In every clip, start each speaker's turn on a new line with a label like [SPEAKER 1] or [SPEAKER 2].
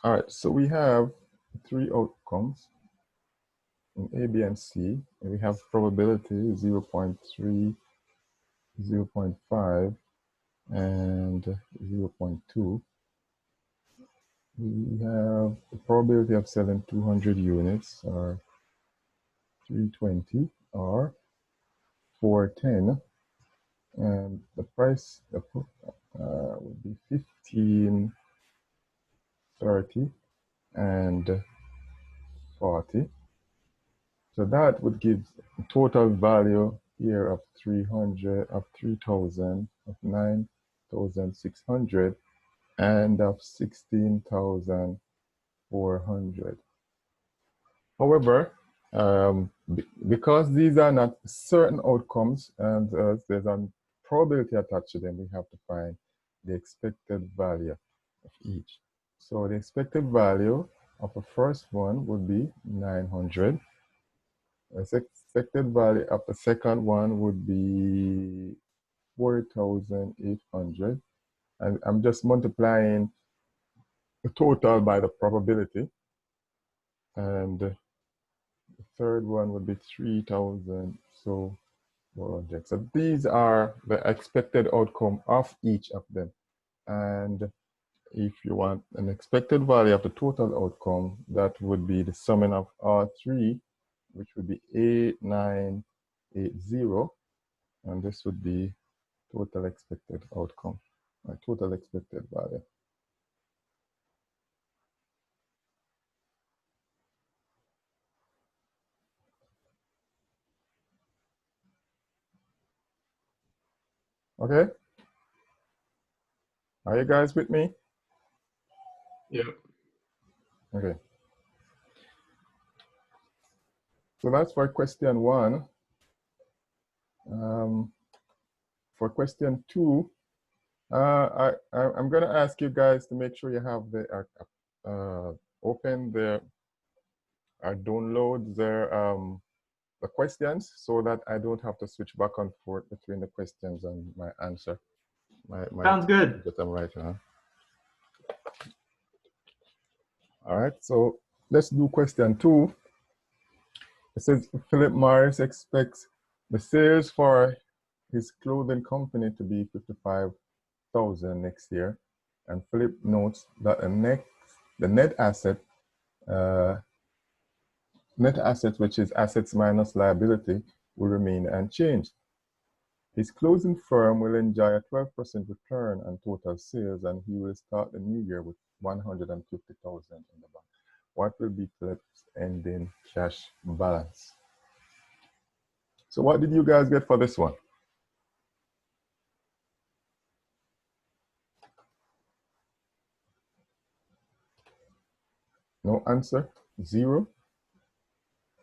[SPEAKER 1] All right, so we have three outcomes in A, B, and C. And we have probability 0 0.3, 0 0.5, and 0 0.2. We have the probability of selling 200 units, or 320, or 410, and the price would be 15, 30, and 40. So that would give a total value here of 300, of 3,000, of 9,600, and of 16,400. However, because these are not certain outcomes and there's a probability attached to them, we have to find the expected value of each. So the expected value of the first one would be 900. The expected value of the second one would be 4,800. And I'm just multiplying the total by the probability. And the third one would be 3,000. So these are the expected outcome of each of them. And if you want an expected value of the total outcome, that would be the summing of all three, which would be 8980. And this would be total expected outcome, or total expected value. Okay? Are you guys with me?
[SPEAKER 2] Yeah.
[SPEAKER 1] Okay. So that's for question one. For question two, I'm going to ask you guys to make sure you have the open the download the questions, so that I don't have to switch back and forth between the questions and my answer.
[SPEAKER 2] Sounds good.
[SPEAKER 1] That I'm writing on. All right, so let's do question two. It says Philip Morris expects the sales for his clothing company to be 55,000 next year, and Philip notes that the net asset, which is assets minus liability, will remain unchanged. His closing firm will enjoy a 12% return on total sales, and he will start the new year with 150,000 in the bank. What will be Philip's ending cash balance? So what did you guys get for this one? No answer? Zero?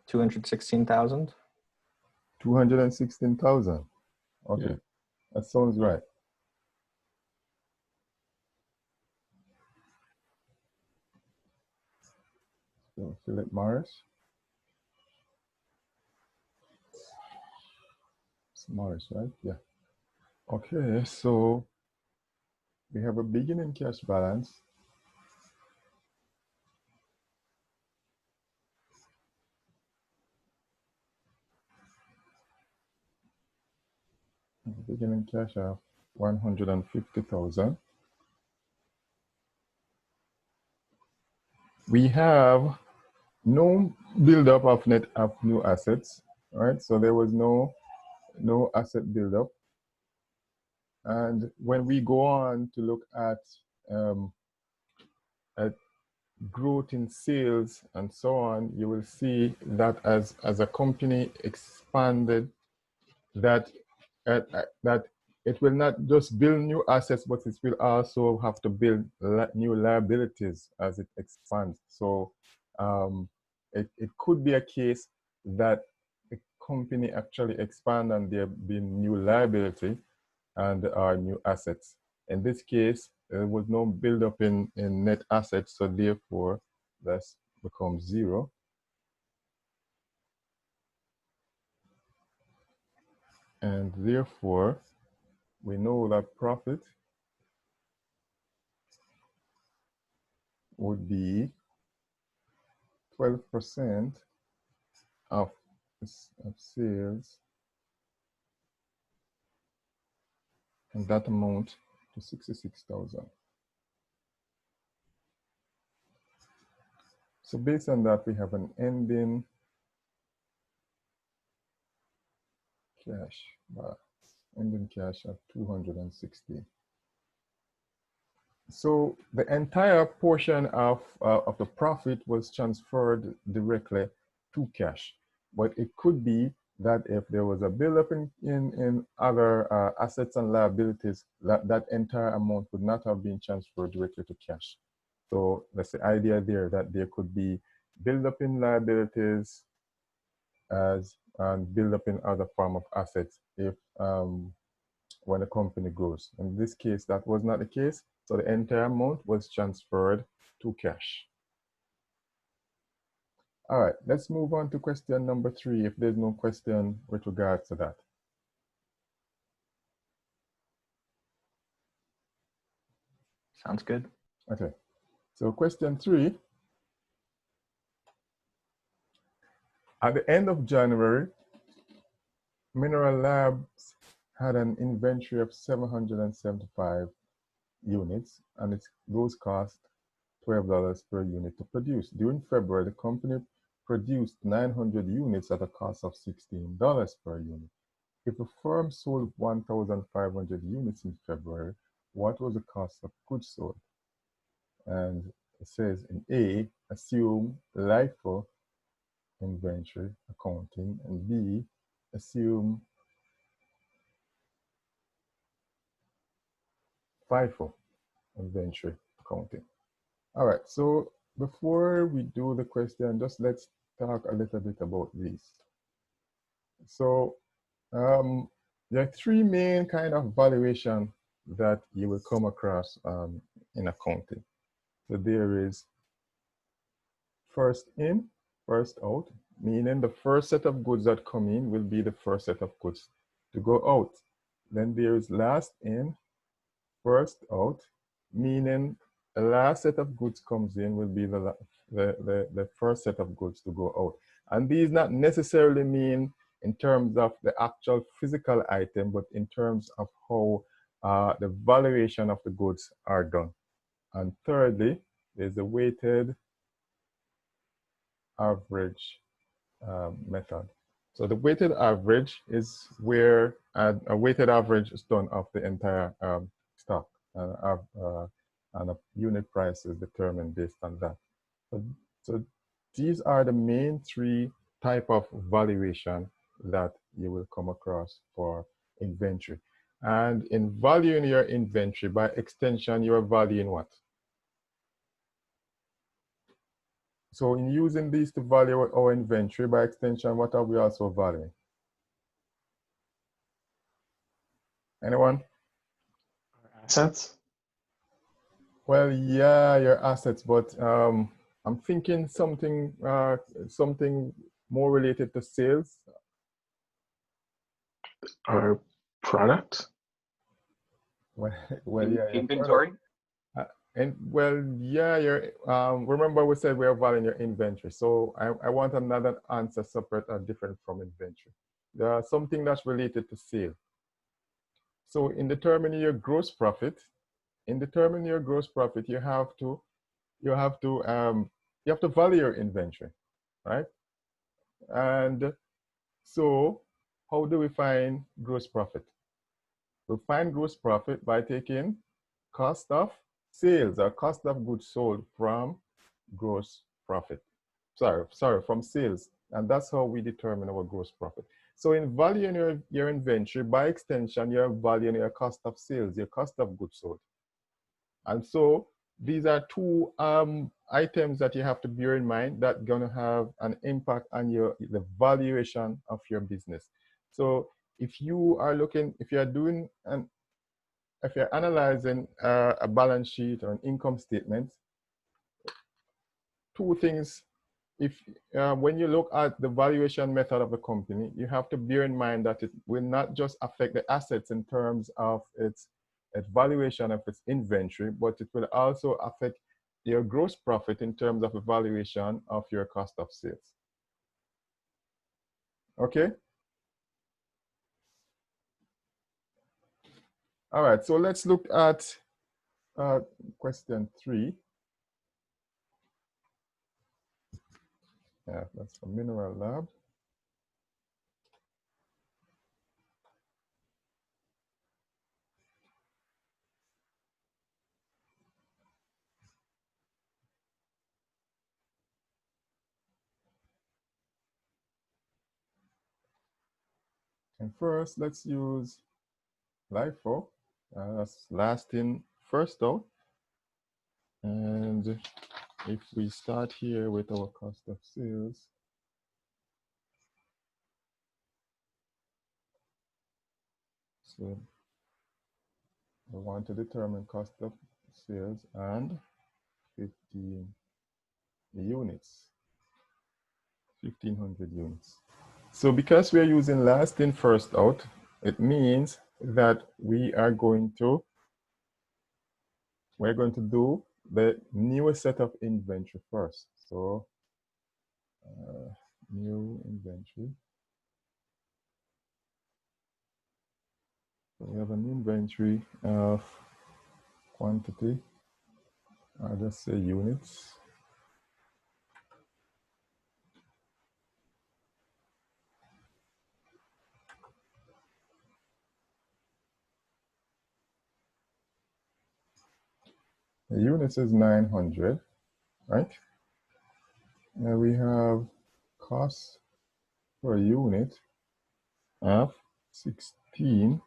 [SPEAKER 3] 216,000.
[SPEAKER 1] 216,000. Okay, yeah. That sounds right. So Philip Morris. It's Morris, right? Yeah. Okay, so we have a beginning cash balance. Beginning cash of 150,000. We have no buildup of new assets, right? So there was no asset buildup. And when we go on to look at growth in sales and so on, you will see that as a company expanded, that it will not just build new assets, but it will also have to build new liabilities as it expands. So it could be a case that a company actually expand and there be new liability and new assets. In this case, there was no buildup in net assets, so therefore that becomes zero. And therefore, we know that profit would be 12% of sales, and that amount to 66,000. So based on that, we have an ending cash of 260. So the entire portion of the profit was transferred directly to cash, but it could be that if there was a buildup in other assets and liabilities, that entire amount would not have been transferred directly to cash. So that's the idea there, that there could be buildup in liabilities and buildup in other form of assets if when the company grows. In this case, that was not the case. So the entire amount was transferred to cash. All right, let's move on to question number 3, if there's no question with regards to that.
[SPEAKER 2] Sounds good.
[SPEAKER 1] Okay, so question 3. At the end of January, Mineral Labs had an inventory of 775 units, and those cost $12 per unit to produce. During February, the company produced 900 units at a cost of $16 per unit. If the firm sold 1,500 units in February, what was the cost of goods sold? And it says in A, assume LIFO inventory accounting, and B, assume FIFO inventory accounting. All right, so before we do the question, just let's talk a little bit about these. So there are 3 main kind of valuation that you will come across in accounting. So there is first in, first out, meaning the first set of goods that come in will be the first set of goods to go out. Then there is last in, first out, meaning the last set of goods comes in will be the first set of goods to go out. And these not necessarily mean in terms of the actual physical item, but in terms of how the valuation of the goods are done. And thirdly, there's the weighted average method. So the weighted average is where a weighted average is done of the entire stock, and a unit price is determined based on that. So these are the main 3 type of valuation that you will come across for inventory. And in valuing your inventory, by extension, you are valuing what? So in using these to value our inventory, by extension, what are we also valuing? Anyone?
[SPEAKER 2] Assets?
[SPEAKER 1] Well, yeah, your assets, but I'm thinking something more related to sales.
[SPEAKER 2] Or product?
[SPEAKER 1] Well, yeah,
[SPEAKER 2] inventory?
[SPEAKER 1] And well, yeah, remember we said we are valuing your inventory. So I want another answer separate and different from inventory. There's something that's related to sale. So in determining your gross profit, you have to value your inventory, right? And so how do we find gross profit? We find gross profit by taking cost of sales or cost of goods sold from gross profit. Sorry, from sales. And that's how we determine our gross profit. So in valuing your inventory, by extension, you're valuing your cost of sales, your cost of goods sold. And so these are 2 items that you have to bear in mind that going to have an impact on the valuation of your business. So if you are if you're analyzing a balance sheet or an income statement, 2 things. When you look at the valuation method of the company, you have to bear in mind that it will not just affect the assets in terms of its valuation of its inventory, but it will also affect your gross profit in terms of evaluation of your cost of sales. Okay? All right, so let's look at question 3. Yeah, that's for mineral lab. And first, let's use LIFO. That's last in, first out. And if we start here with our cost of sales, so we want to determine cost of sales and 15 units, 1,500 units. So because we're using last in, first out, it means that we're going to do the newest set of inventory first. So new inventory. So we have an inventory of quantity, I'll just say units. The units is 900, right? And we have cost per unit of 16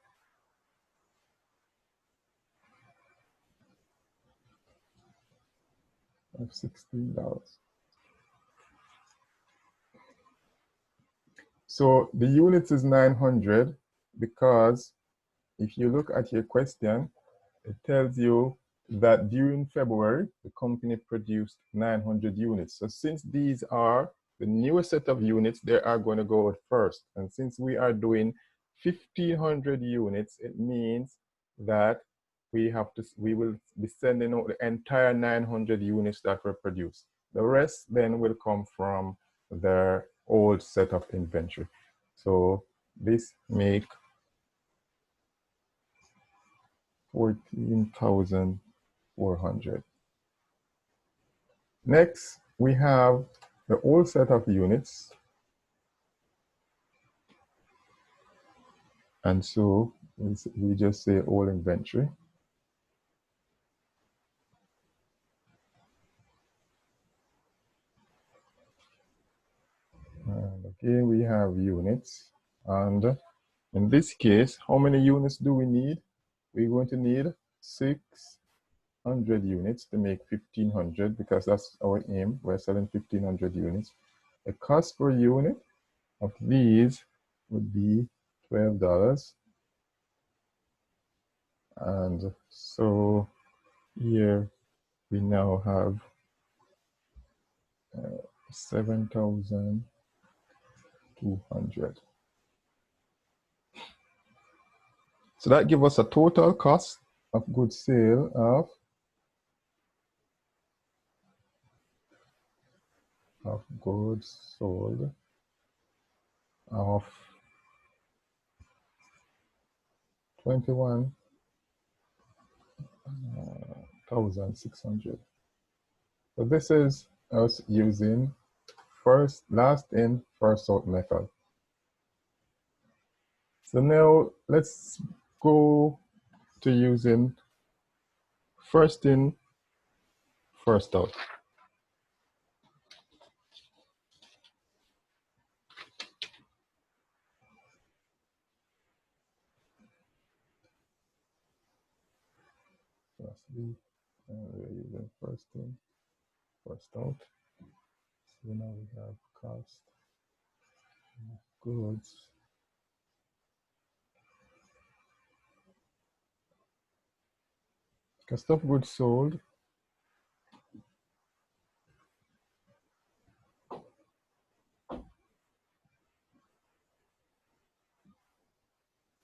[SPEAKER 1] of $16. So the units is 900 because if you look at your question, it tells you that during February, the company produced 900 units. So since these are the newest set of units, they are going to go out first. And since we are doing 1,500 units, it means that we will be sending out the entire 900 units that were produced. The rest then will come from their old set of inventory. So this make 14,400. Next, we have the old set of units. And so we just say all inventory. And again, we have units. And in this case, how many units do we need? We're going to need 600 units to make 1,500 because that's our aim. We're selling 1,500 units. The cost per unit of these would be $12. And so here we now have 7,200. So that gives us a total cost of goods sale of goods sold of 21,600. So this is us using last in, first out method. So now let's go to using first in, first out. Firstly, we're using first in, first out. So now we have cost of goods. Cost of goods sold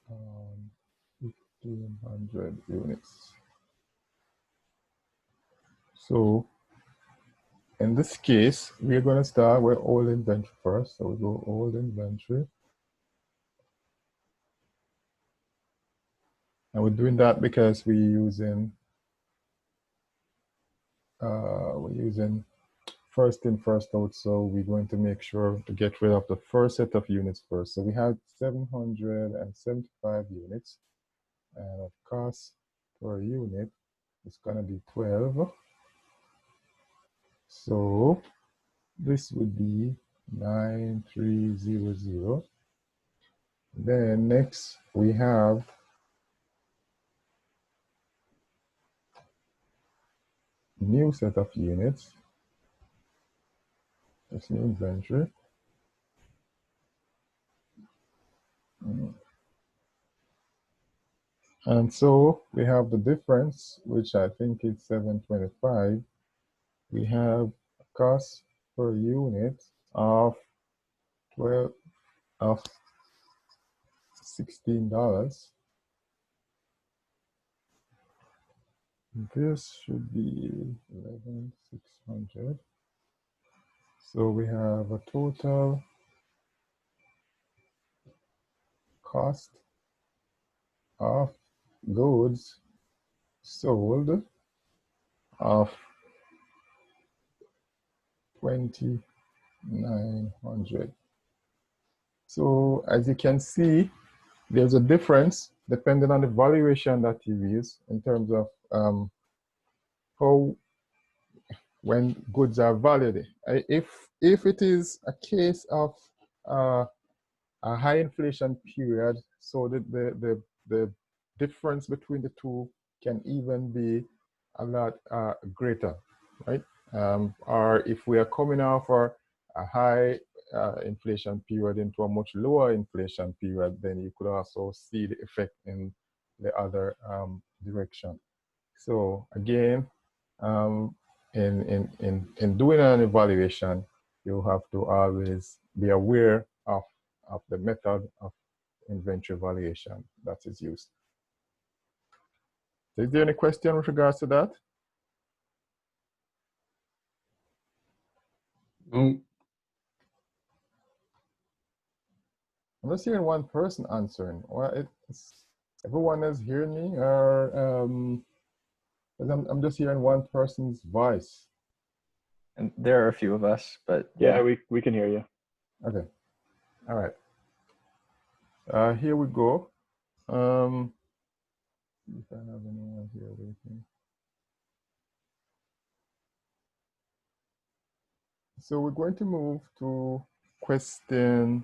[SPEAKER 1] on 1,500 units. So in this case, we're going to start with old inventory first. So we go old inventory. And we're doing that because we're using first in, first out. So we're going to make sure to get rid of the first set of units first. So we have 775 units, and the cost per unit is going to be 12. So this would be 9300. Then next we have new set of units. That's new inventory. And so we have the difference, which I think is 725. We have a cost per unit of $16. This should be 11,600. So we have a total cost of goods sold of 2,900. So as you can see, there's a difference depending on the valuation that you use in terms of how when goods are valued. If it is a case of a high inflation period, so the difference between the two can even be a lot greater, right? Or if we are coming off a high inflation period into a much lower inflation period, then you could also see the effect in the other direction. So again, in doing an evaluation, you have to always be aware of the method of inventory valuation that is used. Is there any question with regards to that? I'm just hearing one person answering. Well, everyone is hearing me, or I'm just hearing one person's voice.
[SPEAKER 2] And there are a few of us, but
[SPEAKER 3] yeah, we can hear you.
[SPEAKER 1] Okay, all right. Here we go. If I have anyone here waiting. So we're going to move to question.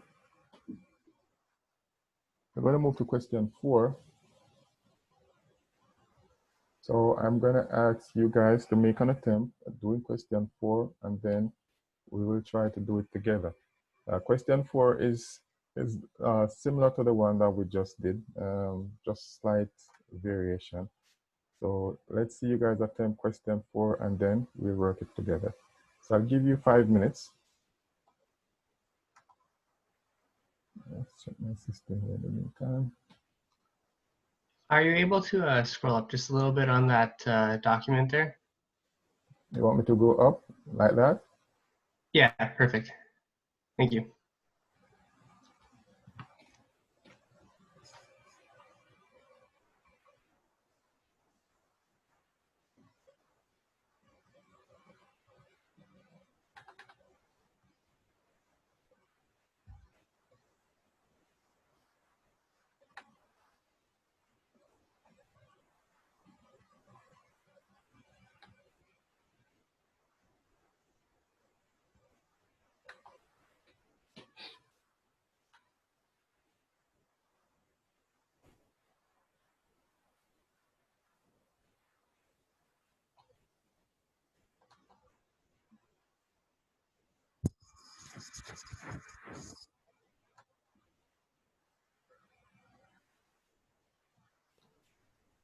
[SPEAKER 1] We're going to move to question 4. So I'm going to ask you guys to make an attempt at doing question 4, and then we will try to do it together. Question 4 is similar to the one that we just did, just slight variation. So let's see you guys attempt question 4, and then we'll work it together. So I'll give you 5 minutes. Let's check my system here in the meantime.
[SPEAKER 4] Are you able to scroll up just a little bit on that document there?
[SPEAKER 1] You want me to go up like that?
[SPEAKER 4] Yeah, perfect. Thank you.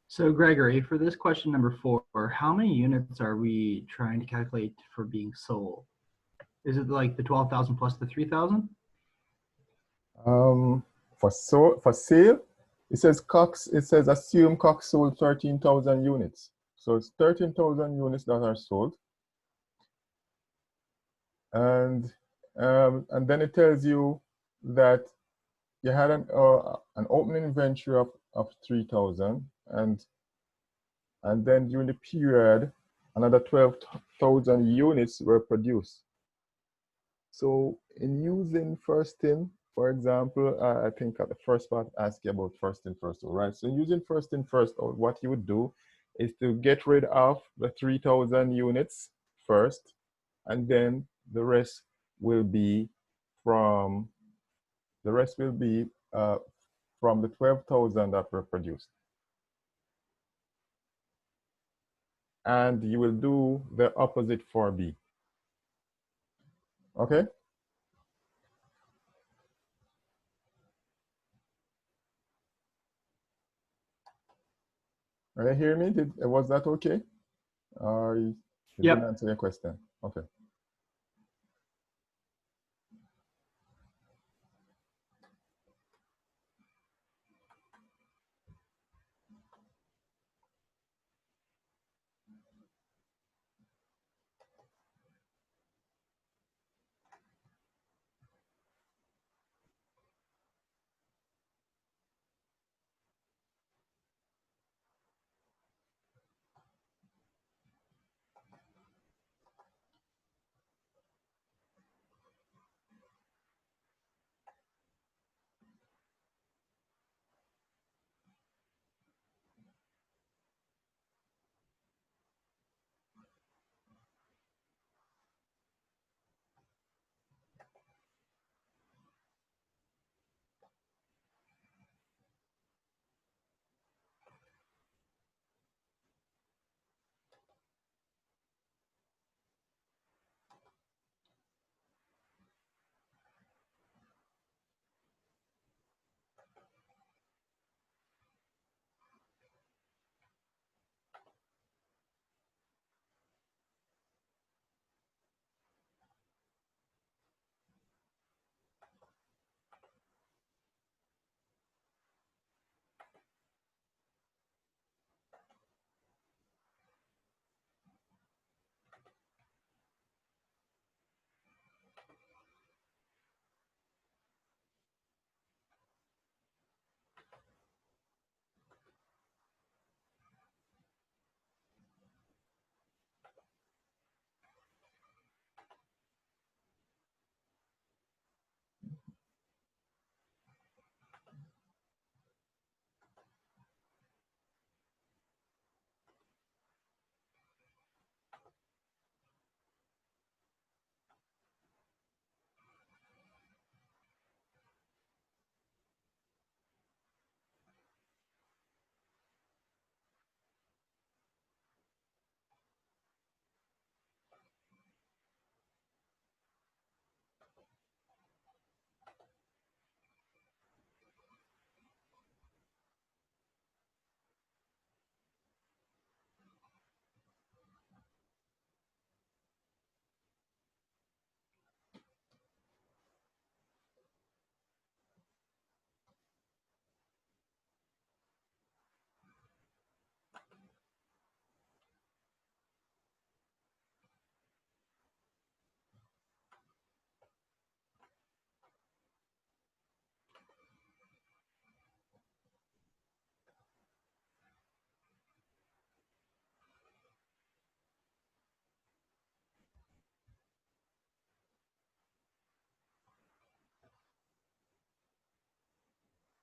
[SPEAKER 5] So Gregory, for this question number 4, how many units are we trying to calculate for being sold? Is it like the 12,000 plus the 3,000?
[SPEAKER 1] For sale, it says assume Cox sold 13,000 units. So it's 13,000 units that are sold. and then it tells you that you had an opening inventory of 3,000, and then during the period, another 12,000 units were produced. So in using first in, for example, I think at the first part asked you about first in, first out, right? So using first in, first out, what you would do is to get rid of the 3,000 units first, and then the rest will be from from the 12,000 that were produced. And you will do the opposite for B. Okay? Are you hear me? Was that okay? Or you
[SPEAKER 5] Yep.
[SPEAKER 1] didn't answer your question? Okay.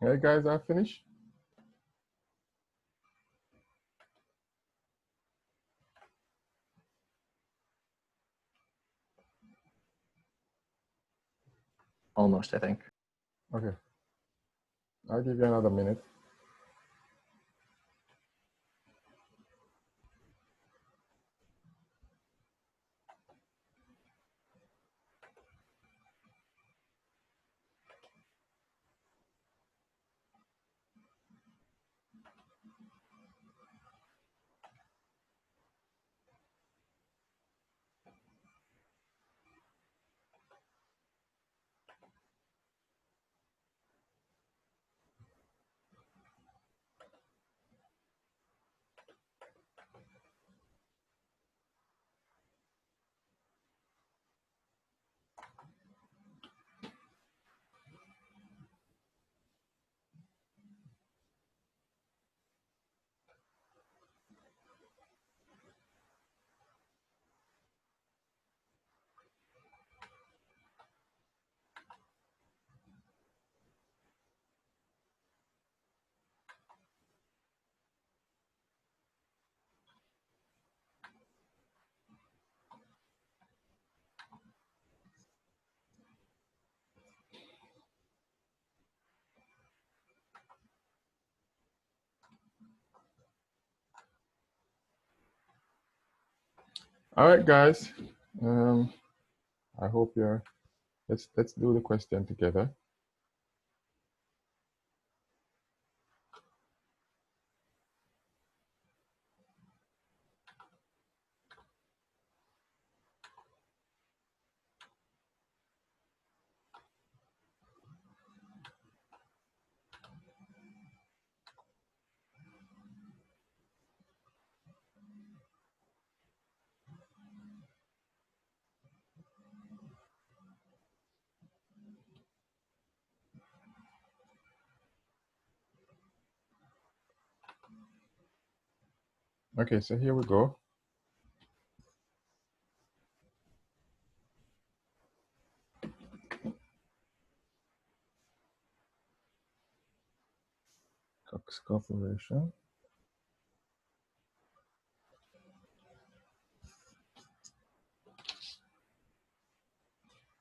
[SPEAKER 1] Hey guys, I finished?
[SPEAKER 2] Almost, I think.
[SPEAKER 1] Okay. I'll give you another minute. All right, guys. I hope you're. Let's do the question together. Okay, so here we go. Cox Corporation.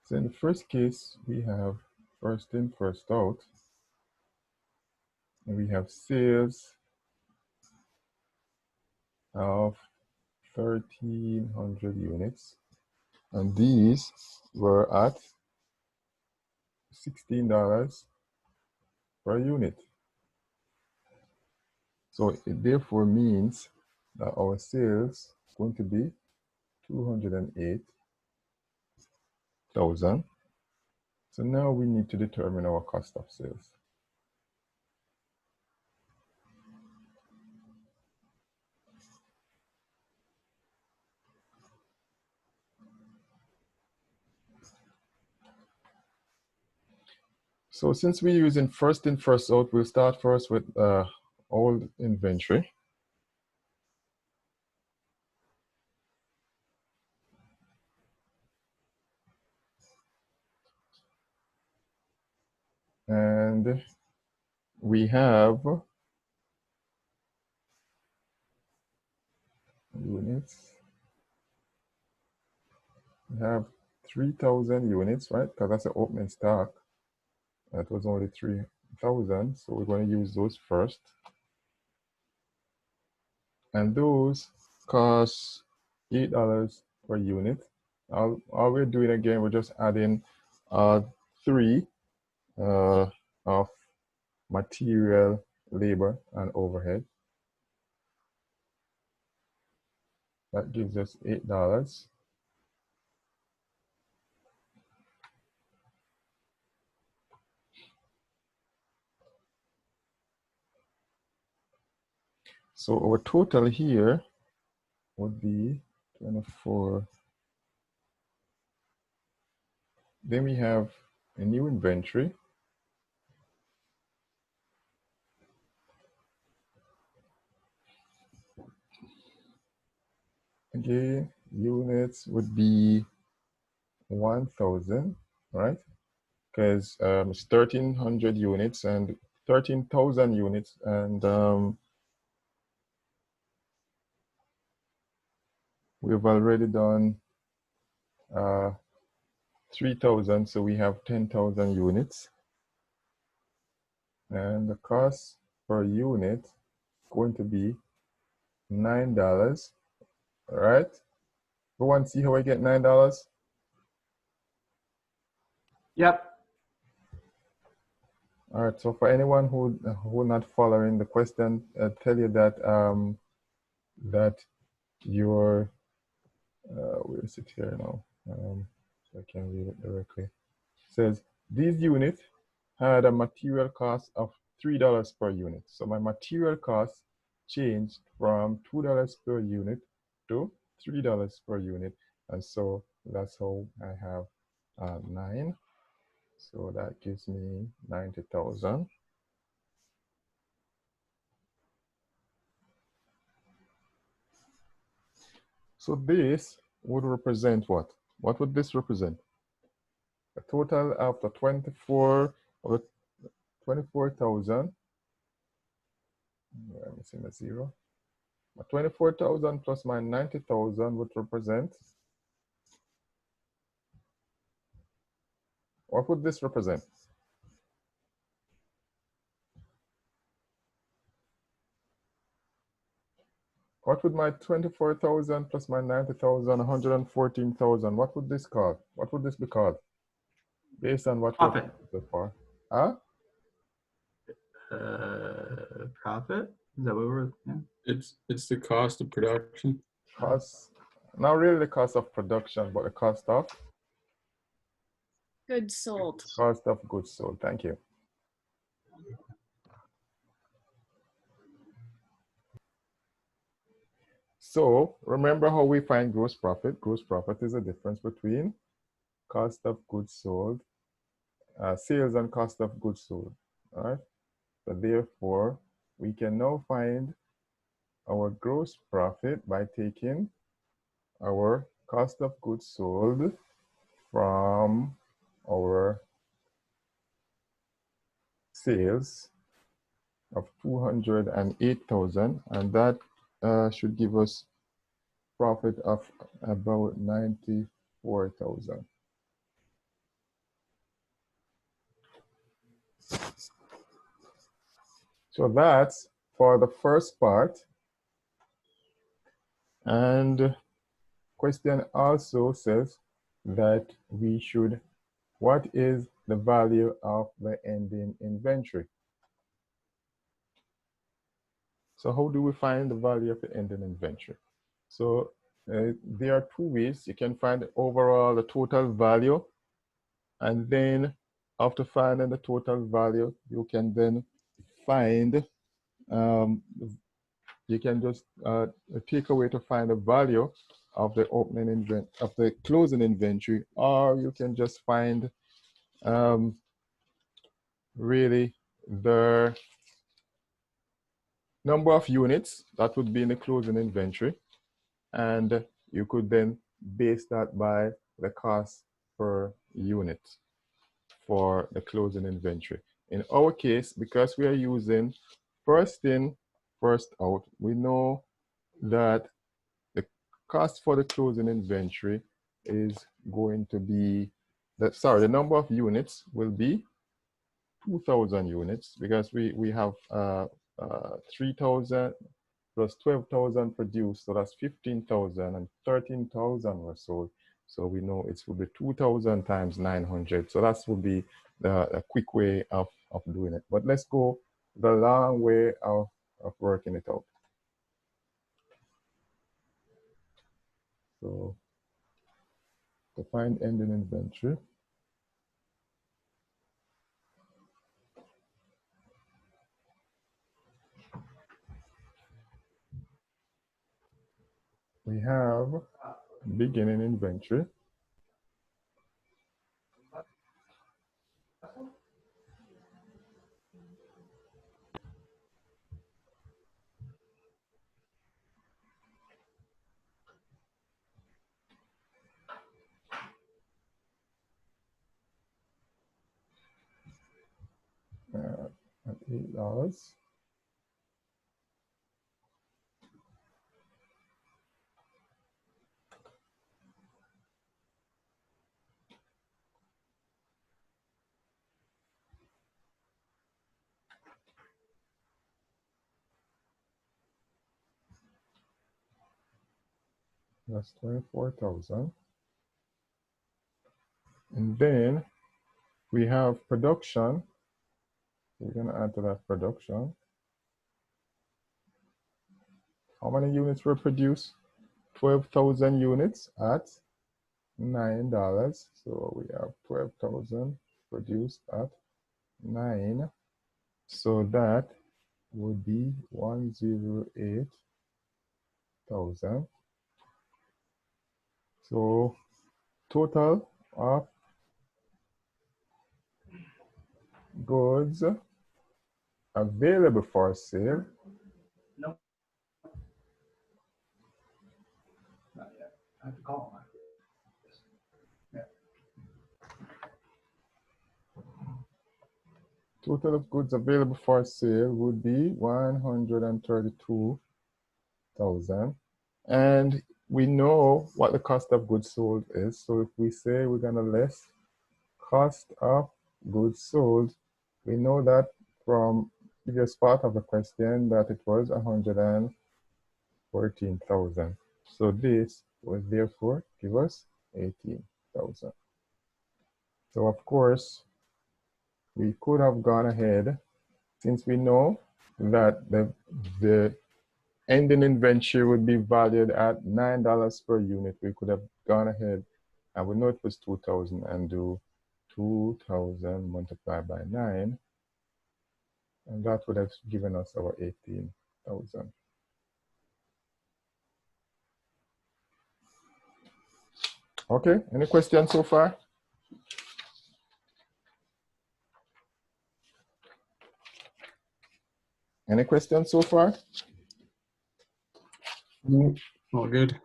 [SPEAKER 1] So in the first case, we have first in, first out. And we have sales of 1,300 units. And these were at $16 per unit. So it therefore means that our sales is going to be 208,000. So now we need to determine our cost of sales. So since we're using first in, first out, we'll start first with old inventory. And we have units. We have 3,000 units, right? Because that's the opening stock. That was only 3,000, so we're going to use those first. And those cost $8 per unit. All we're doing again, we're just adding 3 of material, labor, and overhead. That gives us $8. So our total here would be 24. Then we have a new inventory. Again, units would be 1,000, right? Because it's 1,300 units and 13,000 units, and we've already done 3,000, so we have 10,000 units. And the cost per unit is going to be $9, right? Go and see how I get $9.
[SPEAKER 5] Yep.
[SPEAKER 1] All right, so for anyone who not following the question, tell you that that your where is it here now? So I can read it directly. It says these units had a material cost of $3 per unit. So my material cost changed from $2 per unit to $3 per unit, and so that's how I have 9. So that gives me 90,000. So this would represent what? What would this represent? A total after 24 or 24,000. I'm missing a 0. 24,000 plus my 90,000 would represent. What would this represent? What would my 24,000 plus my 90,000, 114,000, what would this called? What would this be called? Based on what we've
[SPEAKER 5] Profit.
[SPEAKER 1] so far. Huh?
[SPEAKER 5] Profit? Is that what we're, yeah.
[SPEAKER 3] It's the cost of production.
[SPEAKER 1] Cost, not really the cost of production, but the cost of
[SPEAKER 6] Goods sold.
[SPEAKER 1] goods sold. Thank you. So remember how we find gross profit. Gross profit is the difference between cost of goods sold, sales and cost of goods sold. All right. So therefore, we can now find our gross profit by taking our cost of goods sold from our sales of 208,000, and that should give us profit of about 94,000. So that's for the first part. And question also says that we should, what is the value of the ending inventory? So how do we find the value of the ending inventory? So there are two ways. You can find overall the total value, and then after finding the total value, you can then find, you can just take away to find the value of the of the closing inventory, or you can just find really the number of units that would be in the closing inventory, and you could then base that by the cost per unit for the closing inventory. In our case, because we are using first in, first out, we know that the cost for the closing inventory is going to be, the number of units will be 2,000 units, because we have 3,000 plus 12,000 produced, so that's 15,000, and 13,000 were sold. So we know it will be 2,000 times 900. So that would be a quick way of doing it. But let's go the long way of working it out. So to find ending inventory, we have beginning inventory. At $8. That's 24,000. And then we have production. We're going to add to that production. How many units were produced? 12,000 units at $9. So we have 12,000 produced at 9. So that would be 108,000. So total of goods available for sale.
[SPEAKER 5] No. Not yet. I have to call him.
[SPEAKER 1] Total of goods available for sale would be 132,000. And we know what the cost of goods sold is. So if we say we're going to less cost of goods sold, we know that from previous part of the question that it was 100 and 14,000. So this will therefore give us 18,000. So of course, we could have gone ahead, since we know that the ending inventory would be valued at $9 per unit. We could have gone ahead, and we know it was 2,000, and do 2,000 multiplied by 9, and that would have given us our 18,000. Okay, any questions so far? Any questions so far?
[SPEAKER 3] All good.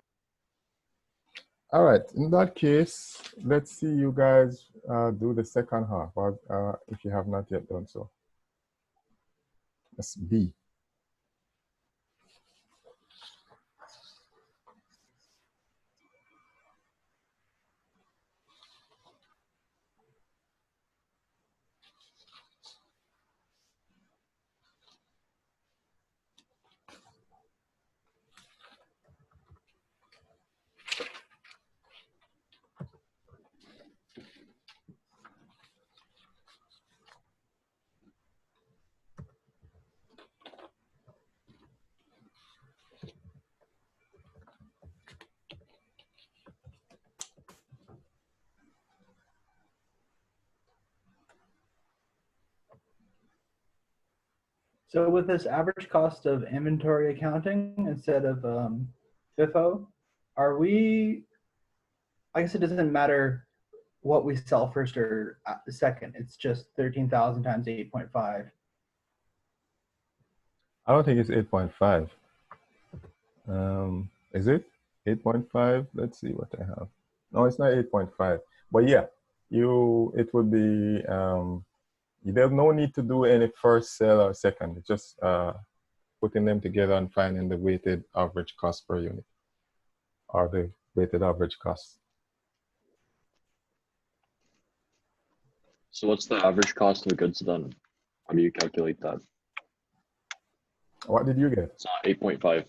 [SPEAKER 1] All right, in that case, let's see you guys do the second half, if you have not yet done so. That's B.
[SPEAKER 5] So with this average cost of inventory accounting instead of FIFO, are we, I guess it doesn't matter what we sell first or second. It's just 13,000 times 8.5.
[SPEAKER 1] I don't think it's 8.5. Is it 8.5? Let's see what I have. No, it's not 8.5. But yeah, it would be, there's no need to do any first sell or second. It's just putting them together and finding the weighted average cost per unit, or the weighted average cost.
[SPEAKER 2] So what's the average cost of the goods then? How do you calculate that?
[SPEAKER 1] What did you get?
[SPEAKER 2] It's not 8.5.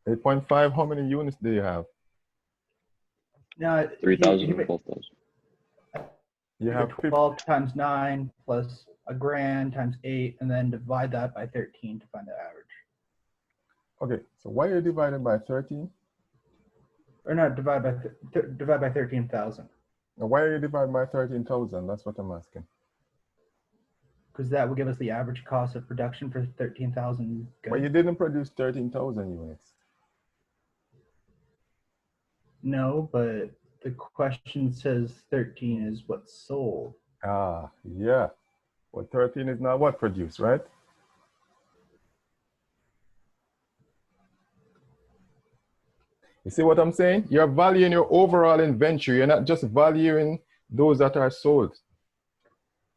[SPEAKER 1] 8.5. How many units do you have?
[SPEAKER 5] Now,
[SPEAKER 2] 3,000 or 12,000.
[SPEAKER 1] You have
[SPEAKER 5] 12 times 9 plus a grand times 8, and then divide that by 13 to find the average.
[SPEAKER 1] Okay, so why are you divided by 13?
[SPEAKER 5] Or not, divide by 13,000.
[SPEAKER 1] Now, why are you divided by 13,000? That's what I'm asking.
[SPEAKER 5] Because that would give us the average cost of production for 13,000 goods.
[SPEAKER 1] But you didn't produce 13,000 units.
[SPEAKER 5] No, but the question says 13 is what's sold.
[SPEAKER 1] Ah, yeah. Well, 13 is not what produced, right? You see what I'm saying? You're valuing your overall inventory. You're not just valuing those that are sold.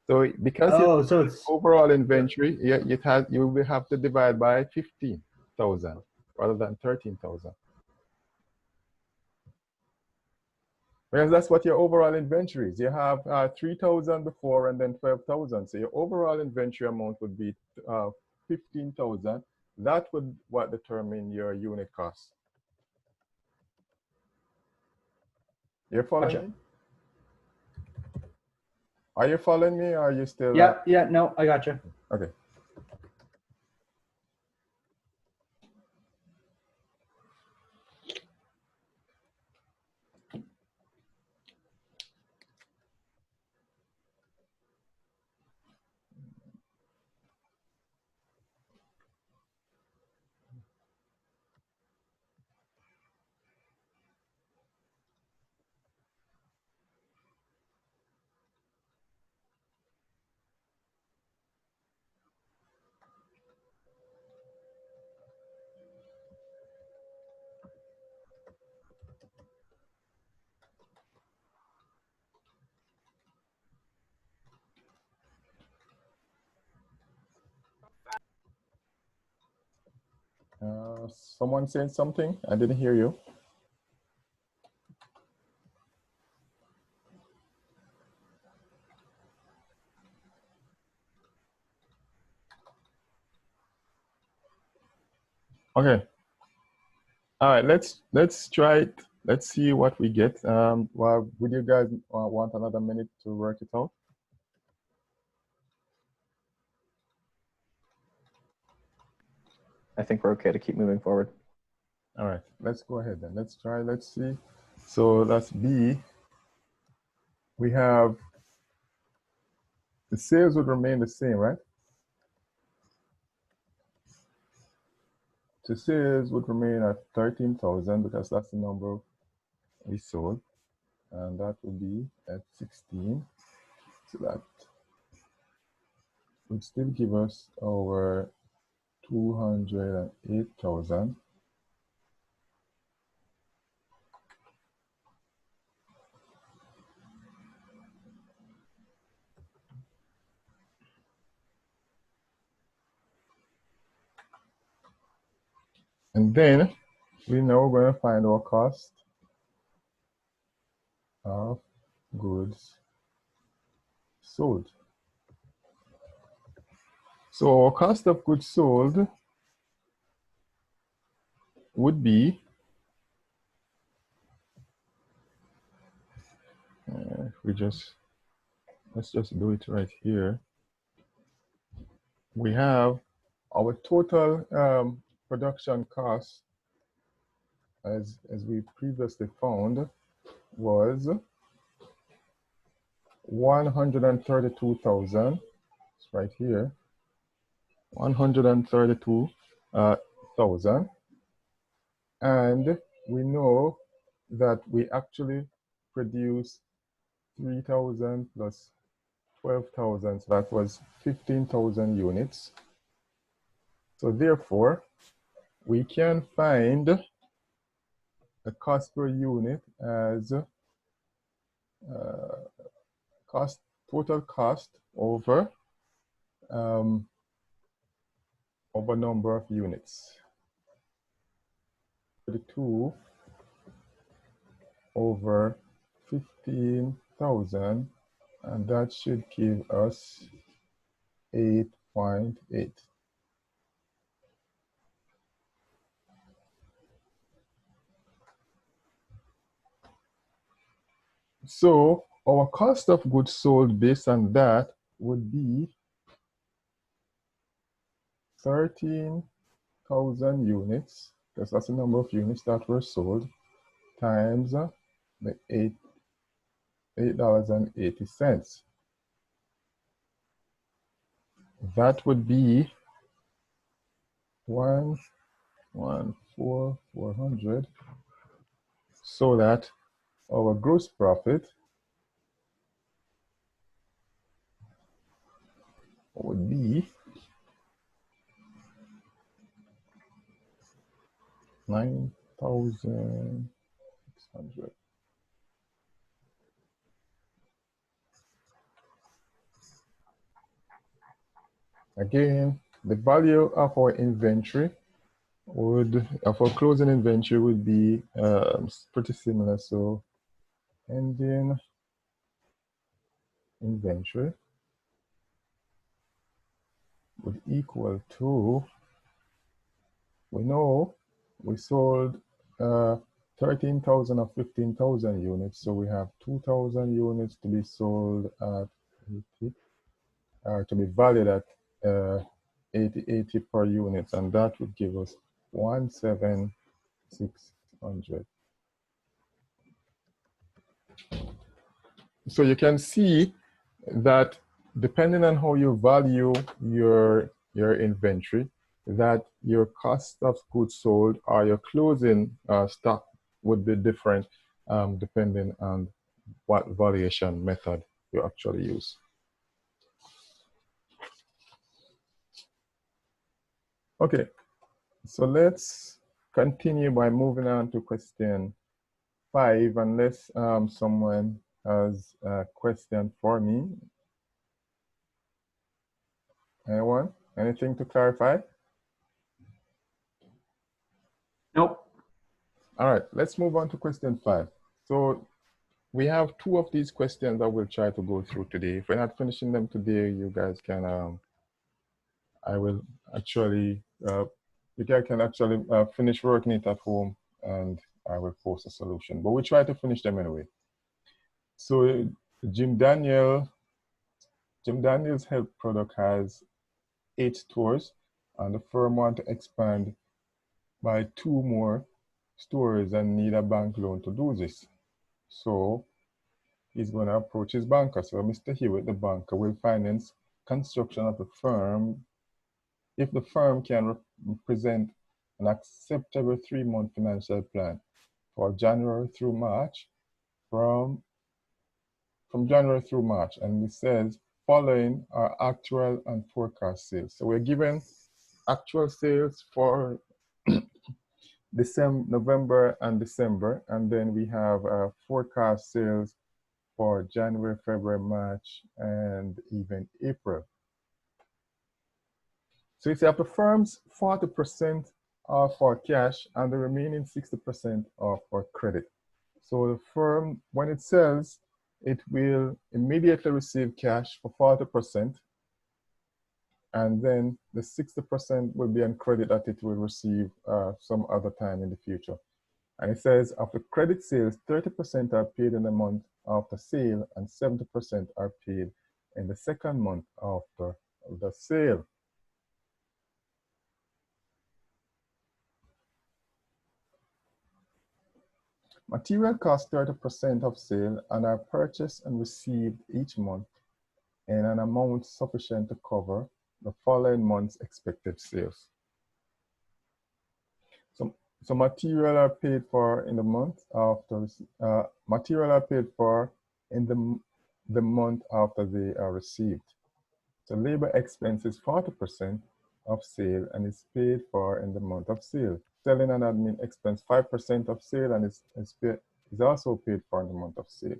[SPEAKER 1] So because
[SPEAKER 5] So it's
[SPEAKER 1] overall inventory, you will have to divide by 15,000 rather than 13,000. Because that's what your overall inventory is. You have 3,000 before and then 12,000. So your overall inventory amount would be 15,000. That would what determine your unit cost. You're following
[SPEAKER 5] Gotcha.
[SPEAKER 1] me? Are you following me, or are you still?
[SPEAKER 5] Yeah, no, I gotcha.
[SPEAKER 1] Okay. Someone saying something? I didn't hear you. Okay. All right, let's try it. Let's see what we get. Well, would you guys want another minute to work it out?
[SPEAKER 6] I think we're okay to keep moving forward.
[SPEAKER 1] All right, let's go ahead then. Let's try, let's see. So that's B. We have the sales would remain the same, right? The sales would remain at 13,000 because that's the number we sold. And that would be at 16. So that would still give us our 208,000. And then we now going to find our cost of goods sold. So our cost of goods sold would be let's just do it right here. We have our total production cost, as we previously found, was 132,000. It's right here, 132,000, and we know that we actually produce 3,000 plus 12,000, so that was 15,000 units. So therefore, we can find the cost per unit as total cost over number of units. 32 over 15,000, and that should give us 8.8. So our cost of goods sold based on that would be 13,000 units, because that's the number of units that were sold, times the $8.80. That would be 114,400, so that our gross profit would be 9,600. Again, the value of our inventory of our closing inventory would be pretty similar. So ending inventory would equal to, we know we sold 13,000 or 15,000 units, so we have 2,000 units to be sold at 80, to be valued at 80 per unit, and that would give us 1,760. So you can see that depending on how you value your inventory, that your cost of goods sold or your closing stock would be different depending on what valuation method you actually use. Okay, so let's continue by moving on to question 5, unless someone has a question for me. Anyone? Anything to clarify?
[SPEAKER 3] Nope.
[SPEAKER 1] All right, let's move on to question 5. So we have 2 of these questions that we'll try to go through today. If we're not finishing them today, you guys can, I will actually, you guys can actually finish working it at home and I will post a solution. But we try to finish them anyway. So Jim Daniel's health product has 8 stores, and the firm want to expand by 2 more stores and need a bank loan to do this. So he's going to approach his banker. So Mr. Hewitt, the banker, will finance construction of the firm if the firm can present an acceptable 3-month financial plan for January through March, from January through March. And it says following our actual and forecast sales. So we're given actual sales for November and December, and then we have forecast sales for January, February, March, and even April. So it's up to firms 40% are for cash and the remaining 60% are for credit. So the firm, when it sells, it will immediately receive cash for 40%, and then the 60% will be on credit that it will receive some other time in the future. And it says of the credit sales, 30% are paid in the month after sale and 70% are paid in the second month after the sale. Material costs 30% of sale and are purchased and received each month in an amount sufficient to cover the following month's expected sales. So material are paid for in the month after the month after they are received. So labor expense is 40% of sale and is paid for in the month of sale. Selling and admin expense 5% of sale and is also paid for in the month of sale.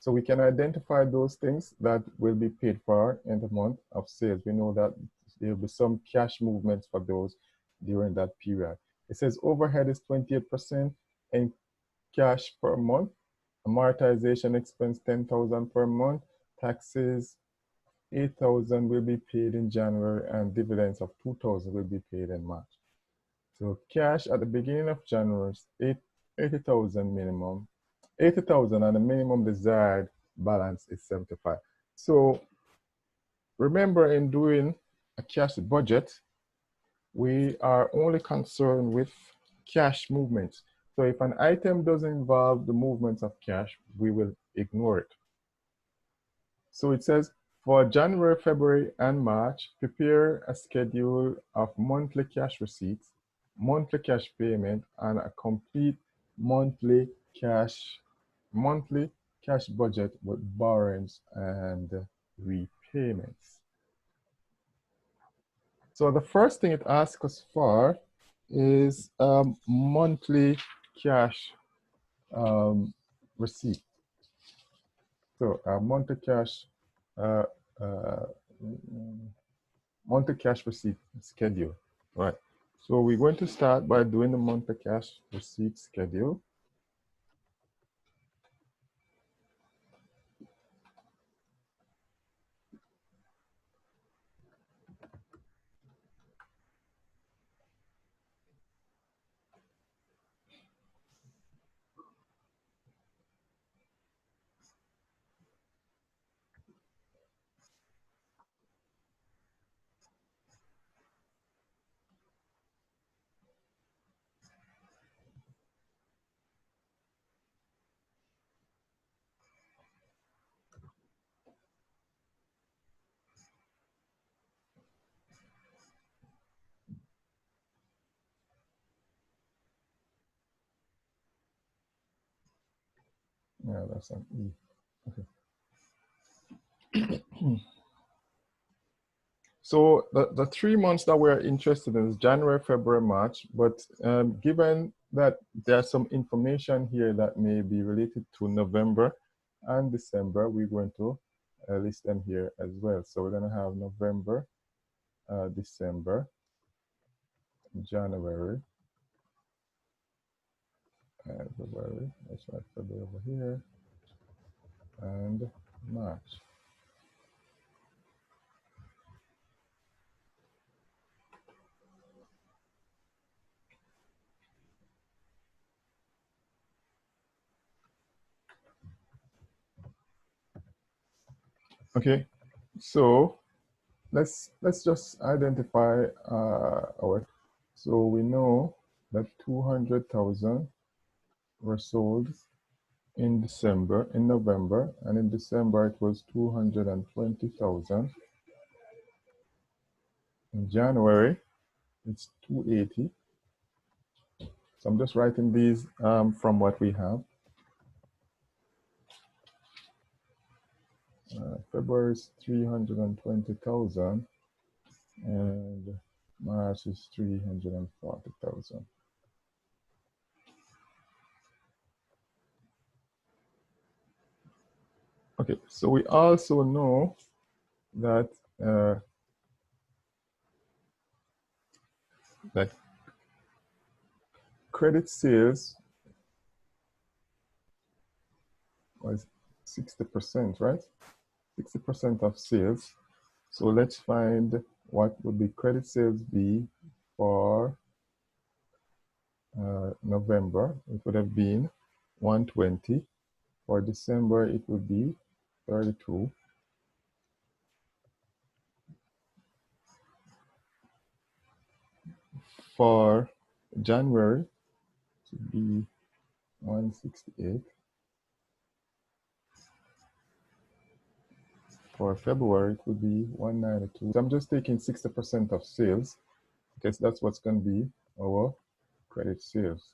[SPEAKER 1] So we can identify those things that will be paid for in the month of sales. We know that there will be some cash movements for those during that period. It says overhead is 28% in cash per month. Amortization expense 10,000 per month. Taxes 8,000 will be paid in January, and dividends of 2,000 will be paid in March. So cash at the beginning of January is 80,000 minimum, 80,000, and the minimum desired balance is 75. So remember, in doing a cash budget, we are only concerned with cash movements. So if an item doesn't involve the movements of cash, we will ignore it. So it says, for January, February, and March, prepare a schedule of monthly cash receipts, monthly cash payment, and a complete monthly cash budget with borrowings and repayments. So the first thing it asks us for is monthly cash receipt. So monthly cash receipt schedule. Right. So we're going to start by doing the monthly cash receipt schedule. Yeah, that's an E. Okay. So the 3 months that we're interested in is January, February, March, but given that there's some information here that may be related to November and December, we're going to list them here as well. So we're going to have November, December, January, and February. Let's write February over here, and March. Okay, so let's just identify our. So we know that 200,000 were sold in December, in November, and in December it was 220,000. In January, it's 280. So I'm just writing these from what we have. February is 320,000, and March is 340,000. Okay, so we also know that that credit sales was 60%, right? 60% of sales. So let's find what would the credit sales be for November. It would have been 120. For December, it would be 32. For January, it would be 168. For February, it would be 192. So I'm just taking 60% of sales because that's what's going to be our credit sales.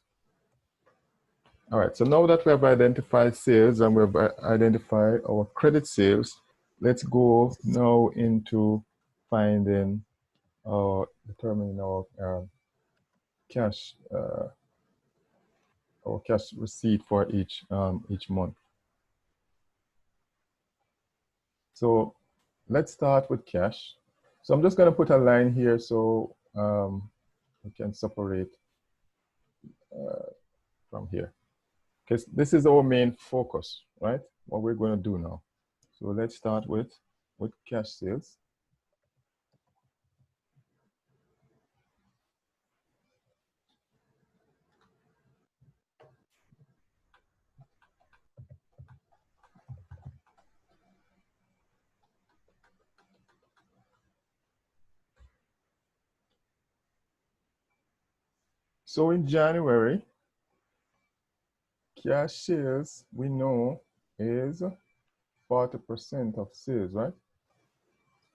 [SPEAKER 1] All right, so now that we have identified sales and we've identified our credit sales, let's go now into finding or determining our cash receipt for each month. So let's start with cash. So I'm just going to put a line here so we can separate from here, because this is our main focus, right? What we're going to do now. So let's start with cash sales. So in January, cash sales we know is 40% of sales, right?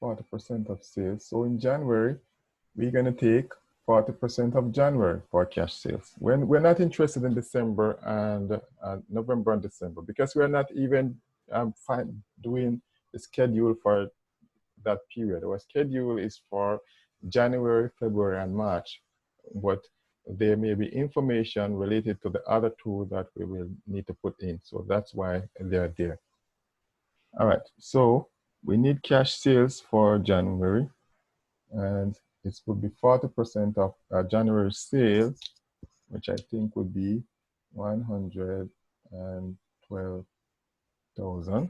[SPEAKER 1] 40% of sales. So in January, we're going to take 40% of January for cash sales. We're not interested in December and November and December because we're not even doing the schedule for that period. Our schedule is for January, February, and March, but there may be information related to the other two that we will need to put in. So that's why they're there. All right, so we need cash sales for January, and it would be 40% of January sales, which I think would be 112,000.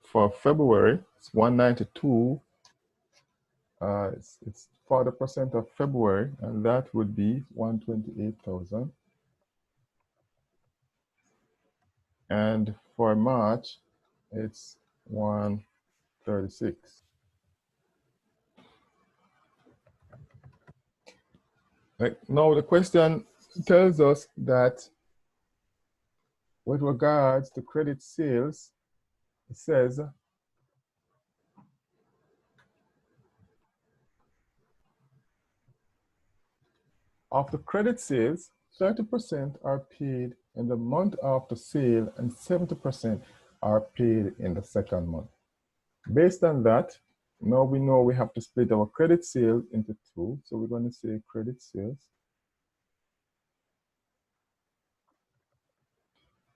[SPEAKER 1] For February, it's 192. It's 40% of February, and that would be 128,000. And for March, it's 136. Now the question tells us that with regards to credit sales, it says of the credit sales, 30% are paid in the month after sale and 70% are paid in the second month. Based on that, now we know we have to split our credit sales into two. So we're going to say credit sales.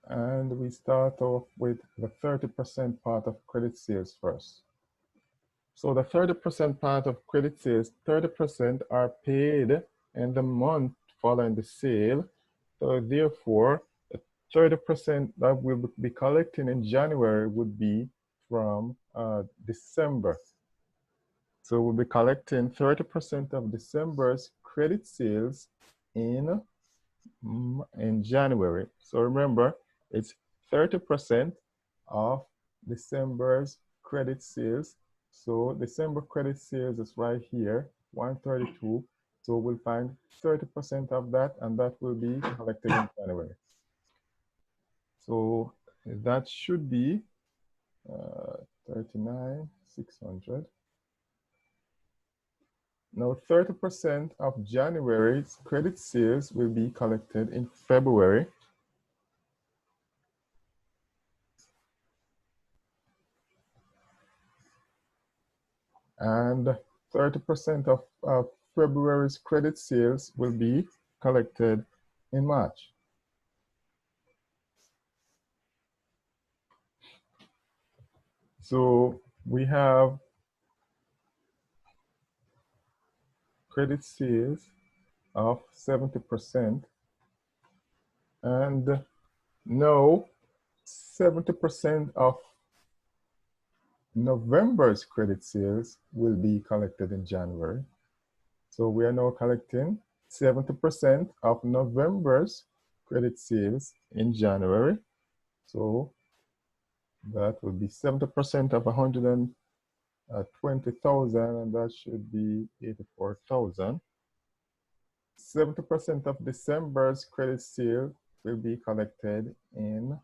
[SPEAKER 1] And we start off with the 30% part of credit sales first. So the 30% part of credit sales, 30% are paid in the month following the sale. So therefore, the 30% that we'll be collecting in January would be from December. So we'll be collecting 30% of December's credit sales in January. So remember, it's 30% of December's credit sales. So December credit sales is right here, 132. So we'll find 30% of that, and that will be collected in January. So that should be 39,600. Now 30% of January's credit sales will be collected in February. And 30% of February's credit sales will be collected in March. So we have credit sales of 70%, and now 70% of November's credit sales will be collected in January. So we are now collecting 70% of November's credit sales in January. So that would be 70% of 120,000, and that should be 84,000. 70% of December's credit sale will be collected in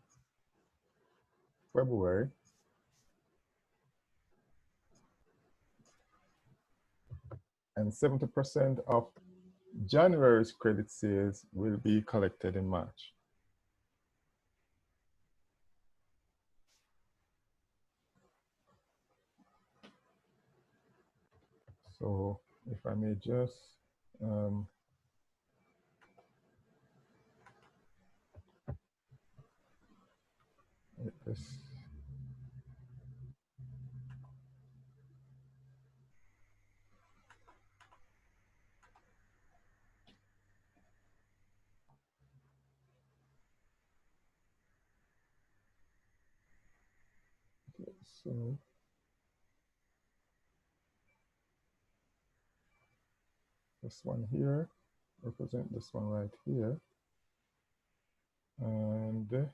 [SPEAKER 1] February. And 70% of January's credit sales will be collected in March. So if I may just hit this. Okay, so this one here represent this one right here, and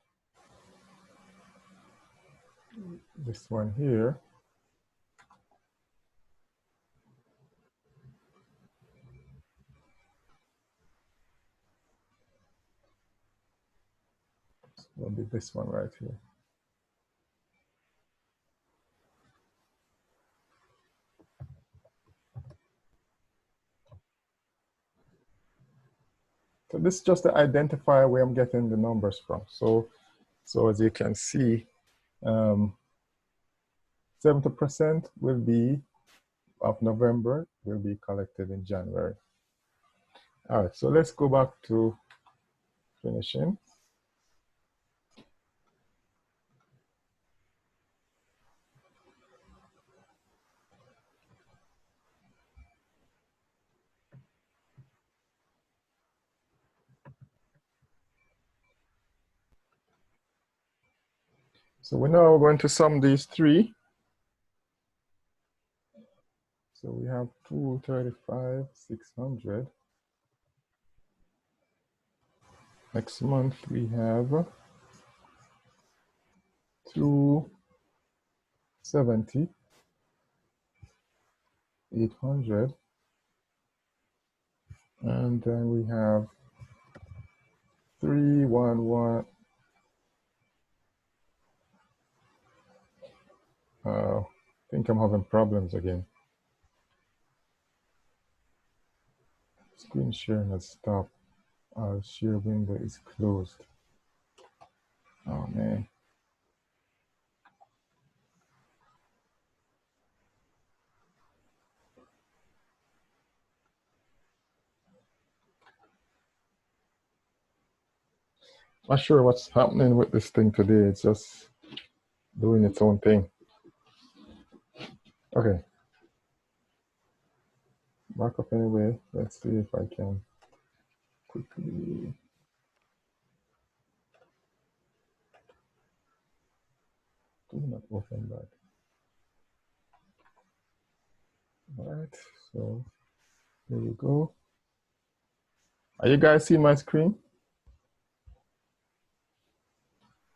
[SPEAKER 1] this one here will be this one right here. So this is just to identify where I'm getting the numbers from. So as you can see, 70% will be of November will be collected in January. All right, so let's go back to finishing. So we now are going to sum these three. So we have 235,600. Next month we have 270,800. And then we have 311. I think I'm having problems again. Screen sharing has stopped. Our share window is closed. Oh man. Not sure what's happening with this thing today. It's just doing its own thing. Okay. Back up anyway. Let's see if I can quickly. Do not open that. All right. So here we go. Are you guys seeing my screen?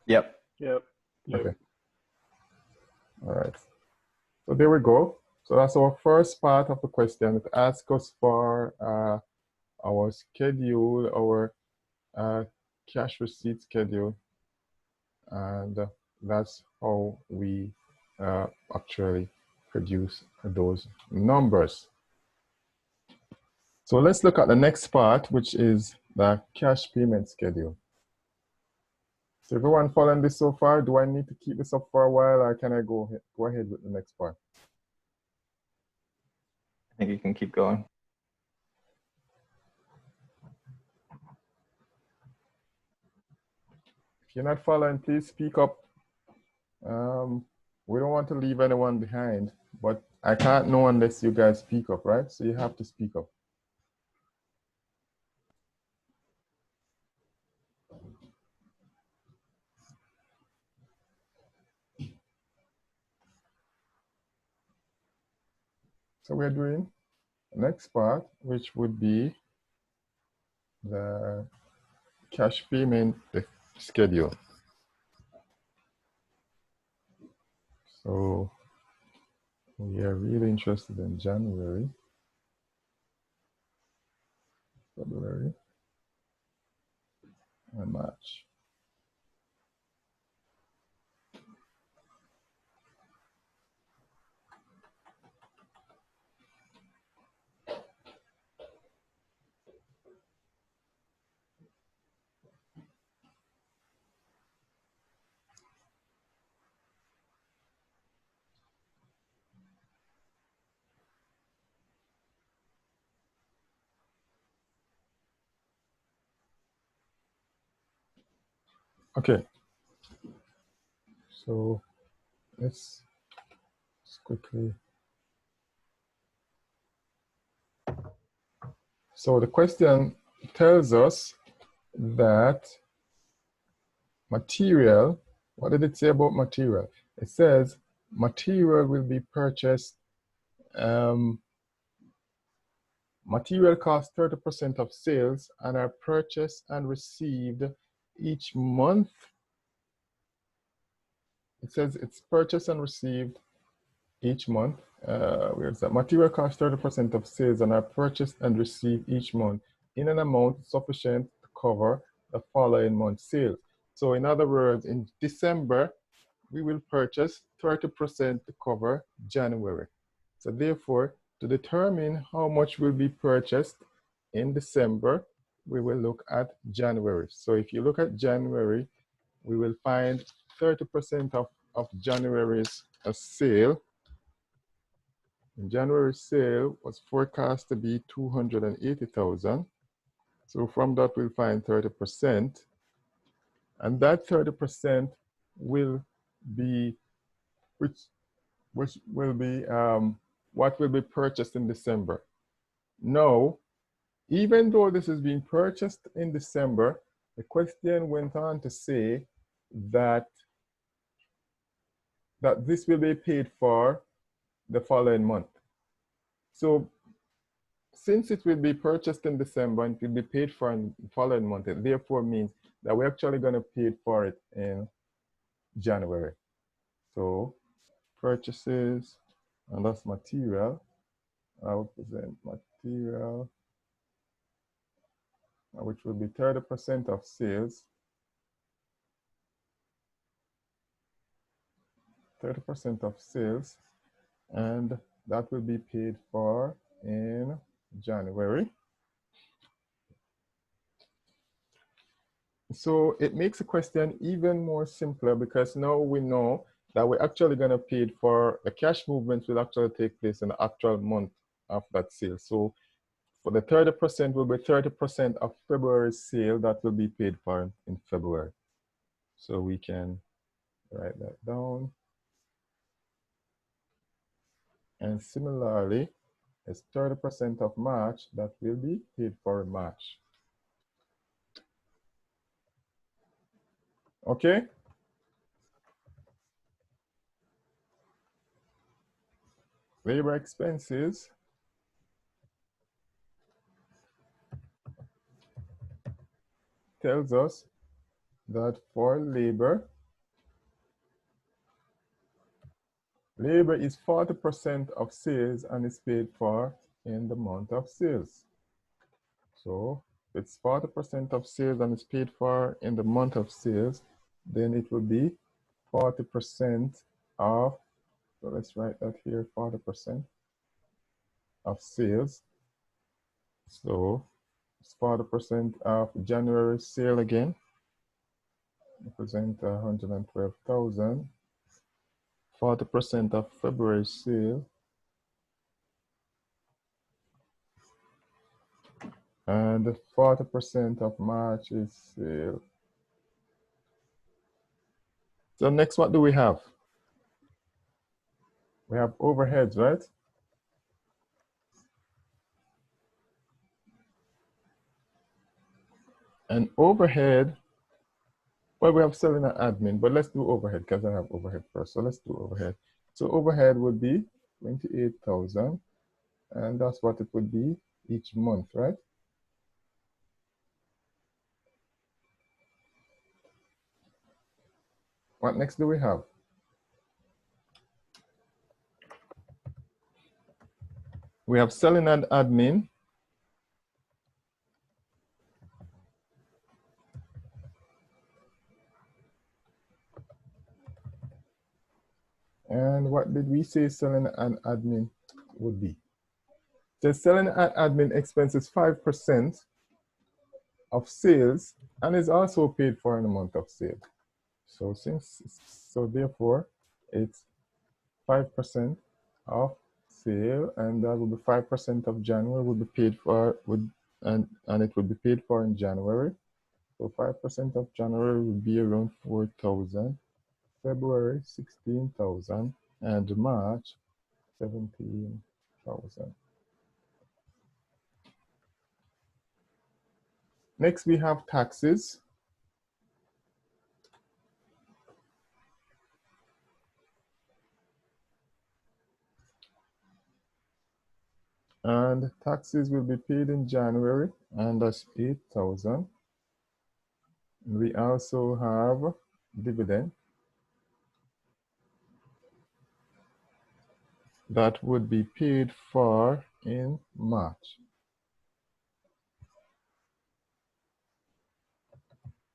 [SPEAKER 6] Yep.
[SPEAKER 7] Yep.
[SPEAKER 1] Okay. All right. So there we go. So that's our first part of the question. It asks us for our schedule, our cash receipt schedule, and that's how we actually produce those numbers. So let's look at the next part, which is the cash payment schedule. So everyone following this so far, do I need to keep this up for a while, or can I go ahead with the next part?
[SPEAKER 6] I think you can keep going.
[SPEAKER 1] If you're not following, please speak up. We don't want to leave anyone behind, but I can't know unless you guys speak up, right? So you have to speak up. So we're doing the next part, which would be the cash payment schedule. So we are really interested in January, February, and March. Okay, so let's quickly. So the question tells us that material, what did it say about material? It says material will be purchased, material costs 30% of sales and are purchased and received each month. It says it's purchased and received each month. Where's that? Material costs 30% of sales and are purchased and received each month in an amount sufficient to cover the following month's sales. So in other words, in December, we will purchase 30% to cover January. So therefore, to determine how much will be purchased in December, we will look at January. So if you look at January, we will find 30% of January's sale. And January's sale was forecast to be 280,000. So from that, we'll find 30%. And that 30% will be, which will be what will be purchased in December. Now, even though this is being purchased in December, the question went on to say that this will be paid for the following month. So since it will be purchased in December and it will be paid for in the following month, it therefore means that we're actually going to pay for it in January. So purchases, and that's material. I will present material, which will be 30% of sales. 30% of sales, and that will be paid for in January. So it makes the question even more simpler because now we know that we're actually going to pay for the cash movements will actually take place in the actual month of that sale. So for the 30% will be 30% of February's sale that will be paid for in February. So we can write that down. And similarly, it's 30% of March that will be paid for in March. Okay? Labor expenses tells us that for labor, Labor is 40% of sales and is paid for in the month of sales. So it's 40% of sales and is paid for in the month of sales, then it will be 40% of, so let's write that here, 40% of sales. So it's 40% of January sale again, represent 112,000. 40% of February sale, and 40% of March's sale. So next, what do we have? We have overheads, right? And overhead, well, we have selling and admin, but let's do overhead because I have overhead first. So let's do overhead. So overhead would be 28,000, and that's what it would be each month, right? What next do we have? We have selling and admin. And what did we say selling and admin would be? The selling and admin expense is 5% of sales and is also paid for in the month of sale. So therefore, it's 5% of sale, and that would be 5% of January would be paid for, and it would be paid for in January. So 5% of January would be around 4,000, February 16,000, and March 17,000. Next, we have taxes. And taxes will be paid in January, and that's 8,000. We also have dividend. That would be paid for in March.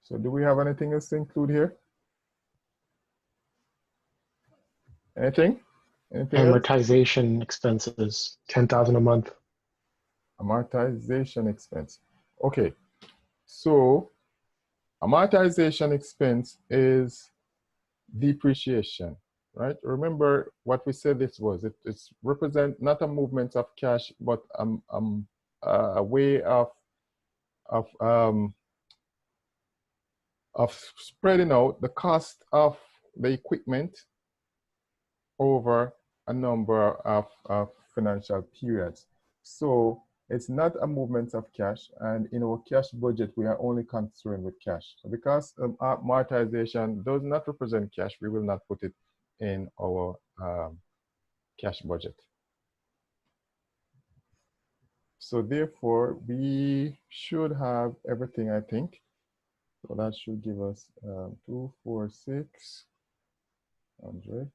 [SPEAKER 1] So do we have anything else to include here? Anything? Anything else?
[SPEAKER 7] Amortization expenses, 10,000 a month.
[SPEAKER 1] Amortization expense. Okay, so amortization expense is depreciation, right? Remember what we said this was. It's represent not a movement of cash, but a way of spreading out the cost of the equipment over a number of financial periods. So it's not a movement of cash, and in our cash budget, we are only concerned with cash. So because amortization does not represent cash, we will not put it in our cash budget. So therefore, we should have everything, I think. So that should give us 24600.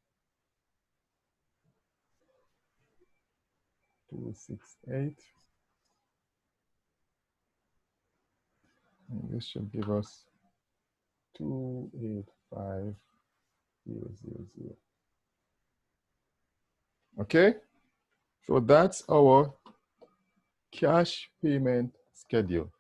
[SPEAKER 1] 268. And this should give us 285,000. Okay, so that's our cash payment schedule.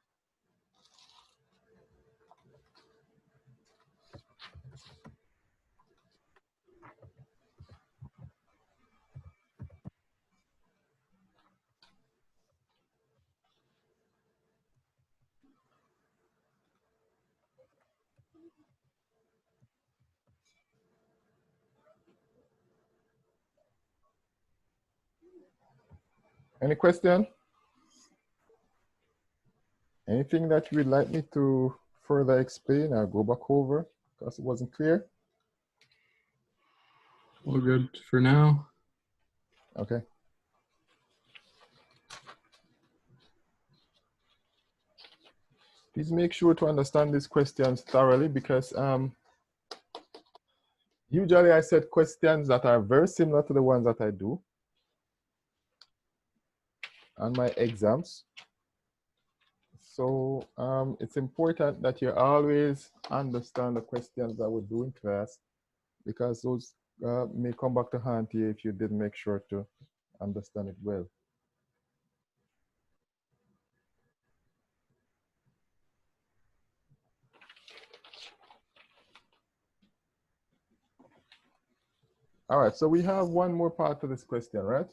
[SPEAKER 1] Any question? Anything that you would like me to further explain or go back over because it wasn't clear?
[SPEAKER 3] All good for now.
[SPEAKER 1] Okay. Please make sure to understand these questions thoroughly because usually I set questions that are very similar to the ones that I do on my exams. So it's important that you always understand the questions that we do in class, because those may come back to haunt you if you didn't make sure to understand it well. All right, so we have one more part to this question, right?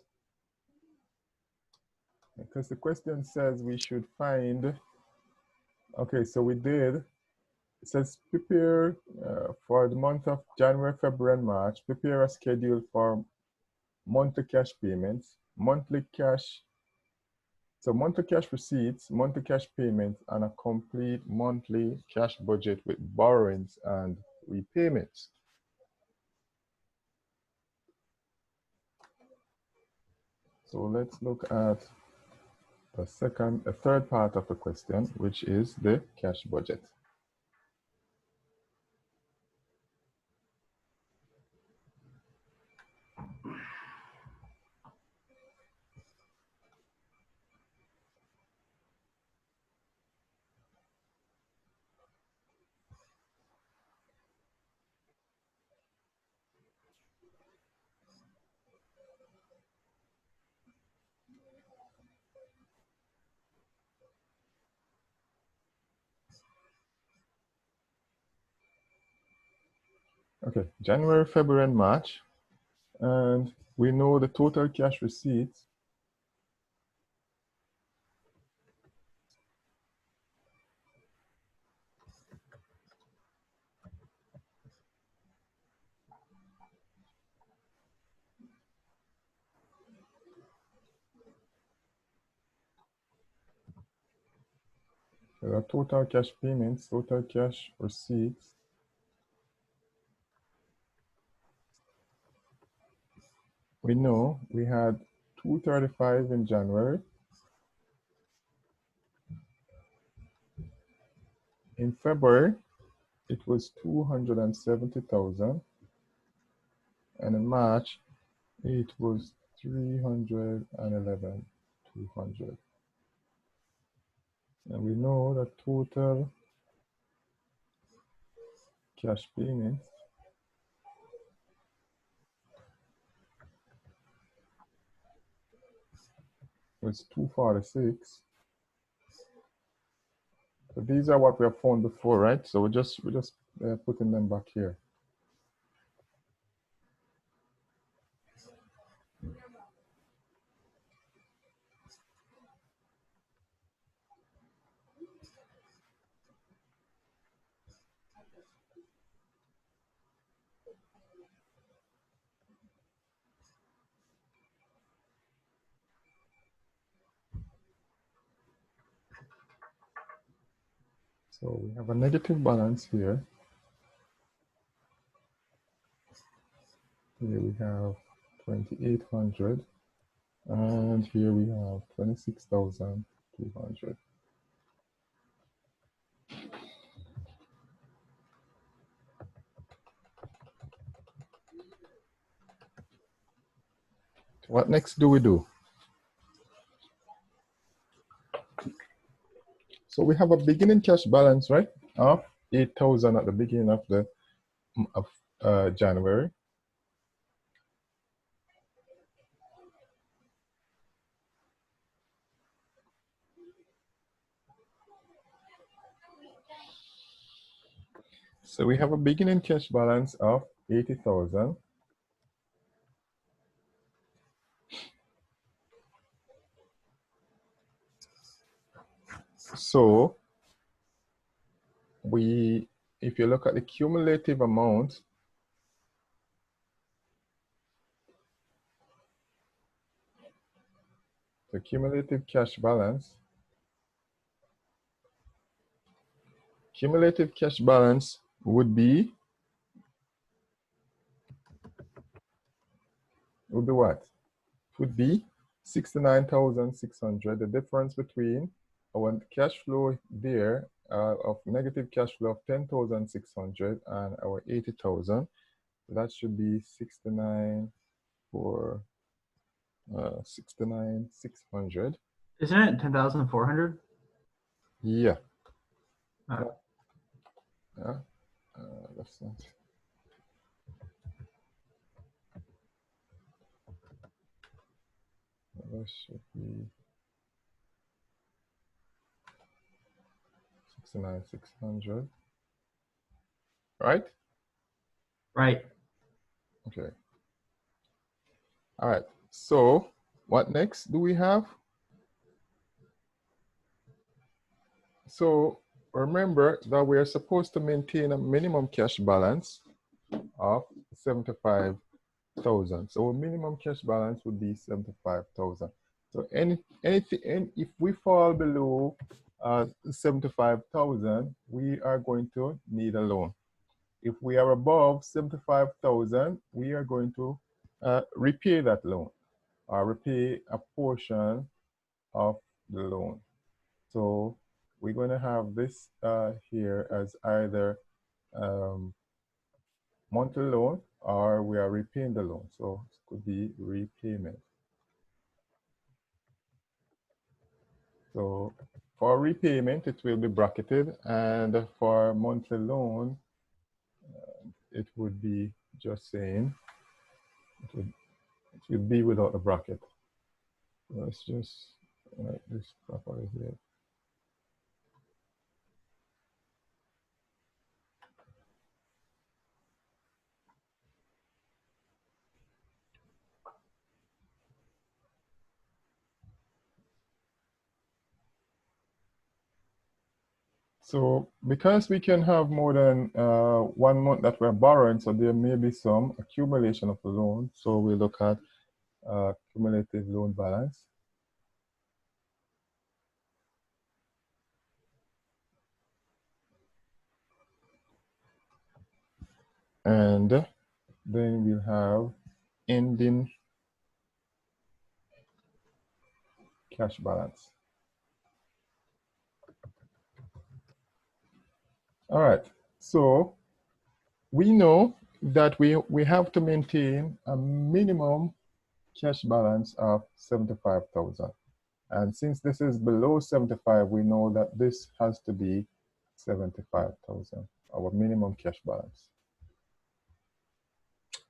[SPEAKER 1] Because the question says we should find, okay, so we did, it says prepare for the month of January, February, and March, prepare a schedule for monthly cash payments, monthly cash, so monthly cash receipts, monthly cash payments, and a complete monthly cash budget with borrowings and repayments. So let's look at the third part of the question, which is the cash budget. Okay, January, February, and March. And we know the total cash receipts. There are total cash payments, total cash receipts. We know we had 235 in January. In February, it was 270,000. And in March, it was 311,200. And we know that total cash payments was 246. So these are what we have found before, right? So we're just putting them back here. So we have a negative balance here. Here we have 2,800, and here we have 26,200. What next do we do? So we have a beginning cash balance, right, of 8,000 at the beginning of the January. So we have a beginning cash balance of 80,000. So if you look at the cumulative amount, the cumulative cash balance would be what? It would be 69,600. The difference between our cash flow there of negative cash flow of 10,600 and our 80,000. that should be 69 for 69,600.
[SPEAKER 5] Isn't it 10,400?
[SPEAKER 1] Yeah.
[SPEAKER 5] Oh.
[SPEAKER 1] Yeah. That's not. That should be 69,600. Right?
[SPEAKER 5] Right.
[SPEAKER 1] Okay. All right. So what next do we have? So remember that we are supposed to maintain a minimum cash balance of 75,000. So our minimum cash balance would be 75,000. So anything, if we fall below 75,000, we are going to need a loan. If we are above 75,000, we are going to repay that loan or repay a portion of the loan. So we're going to have this here as either monthly loan or we are repaying the loan. So it could be repayment. So for repayment, it will be bracketed, and for monthly loan, it would be just saying, it would be without the bracket. Let's just write this properly here. So because we can have more than 1 month that we're borrowing, so there may be some accumulation of the loan. So we look at cumulative loan balance. And then we'll have ending cash balance. All right, so we know that we have to maintain a minimum cash balance of 75,000. And since this is below 75, we know that this has to be 75,000, our minimum cash balance.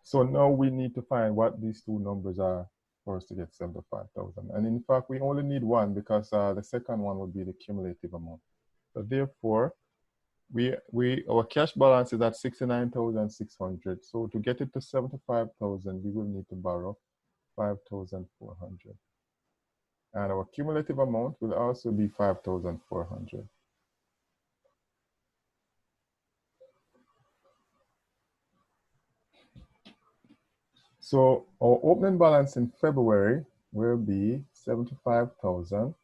[SPEAKER 1] So now we need to find what these two numbers are for us to get 75,000. And in fact, we only need one because the second one would be the cumulative amount. So therefore, our cash balance is at 69,600. So to get it to 75,000, we will need to borrow 5,400. And our cumulative amount will also be 5,400. So our opening balance in February will be 75,000.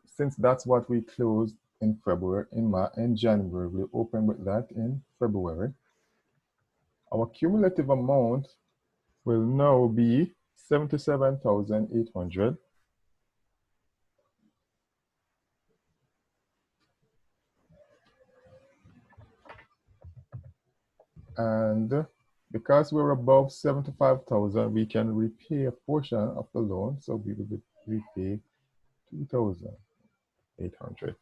[SPEAKER 1] Since that's what we closed in February, in January, we open with that in February. Our cumulative amount will now be 77,800. And because we're above 75,000, we can repay a portion of the loan. So we will repay 2,800.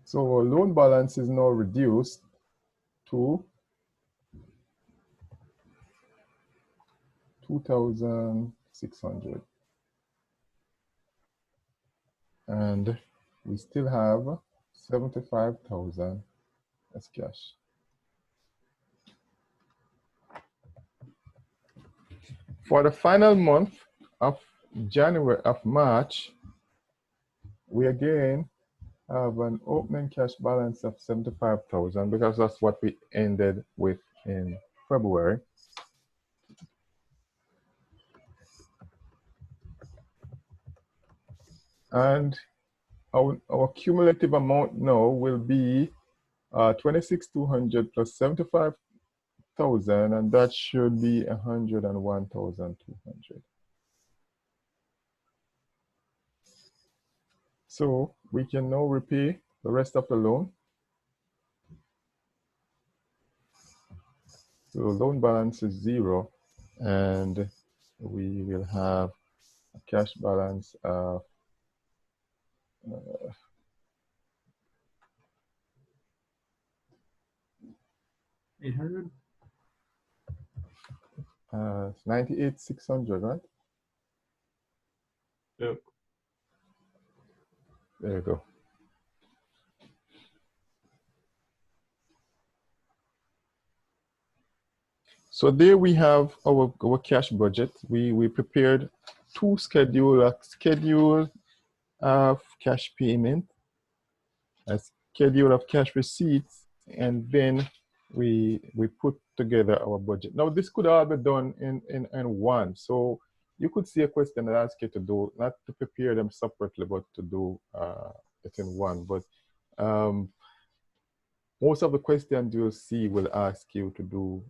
[SPEAKER 1] So our loan balance is now reduced to 2,600. And we still have 75,000 as cash. For the final month of March, we again have an opening cash balance of 75,000 because that's what we ended with in February. And our cumulative amount now will be 26,200 plus 75,000, and that should be 101,200. So we can now repay the rest of the loan. So loan balance is 0, and we will have a cash balance of
[SPEAKER 5] 800.
[SPEAKER 1] 98,600, right?
[SPEAKER 3] Yep.
[SPEAKER 1] There you go. So there we have our cash budget. We prepared two schedule of cash payment, a schedule of cash receipts, and then we put together our budget. Now this could all be done in one. So you could see a question that asks you to do, not to prepare them separately, but to do it in one. But most of the questions you'll see will ask you to do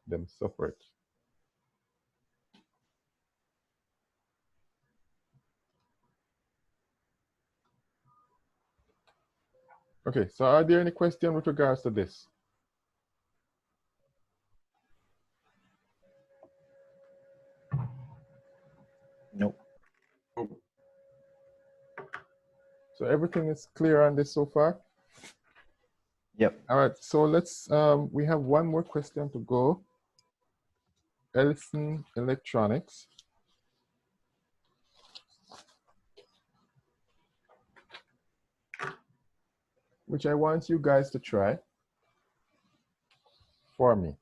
[SPEAKER 1] them separate. Okay, so are there any questions with regards to this?
[SPEAKER 6] Nope.
[SPEAKER 1] So everything is clear on this so far?
[SPEAKER 6] Yep.
[SPEAKER 1] All right, so let's, we have one more question to go. Ellison Electronics. Which I want you guys to try for me.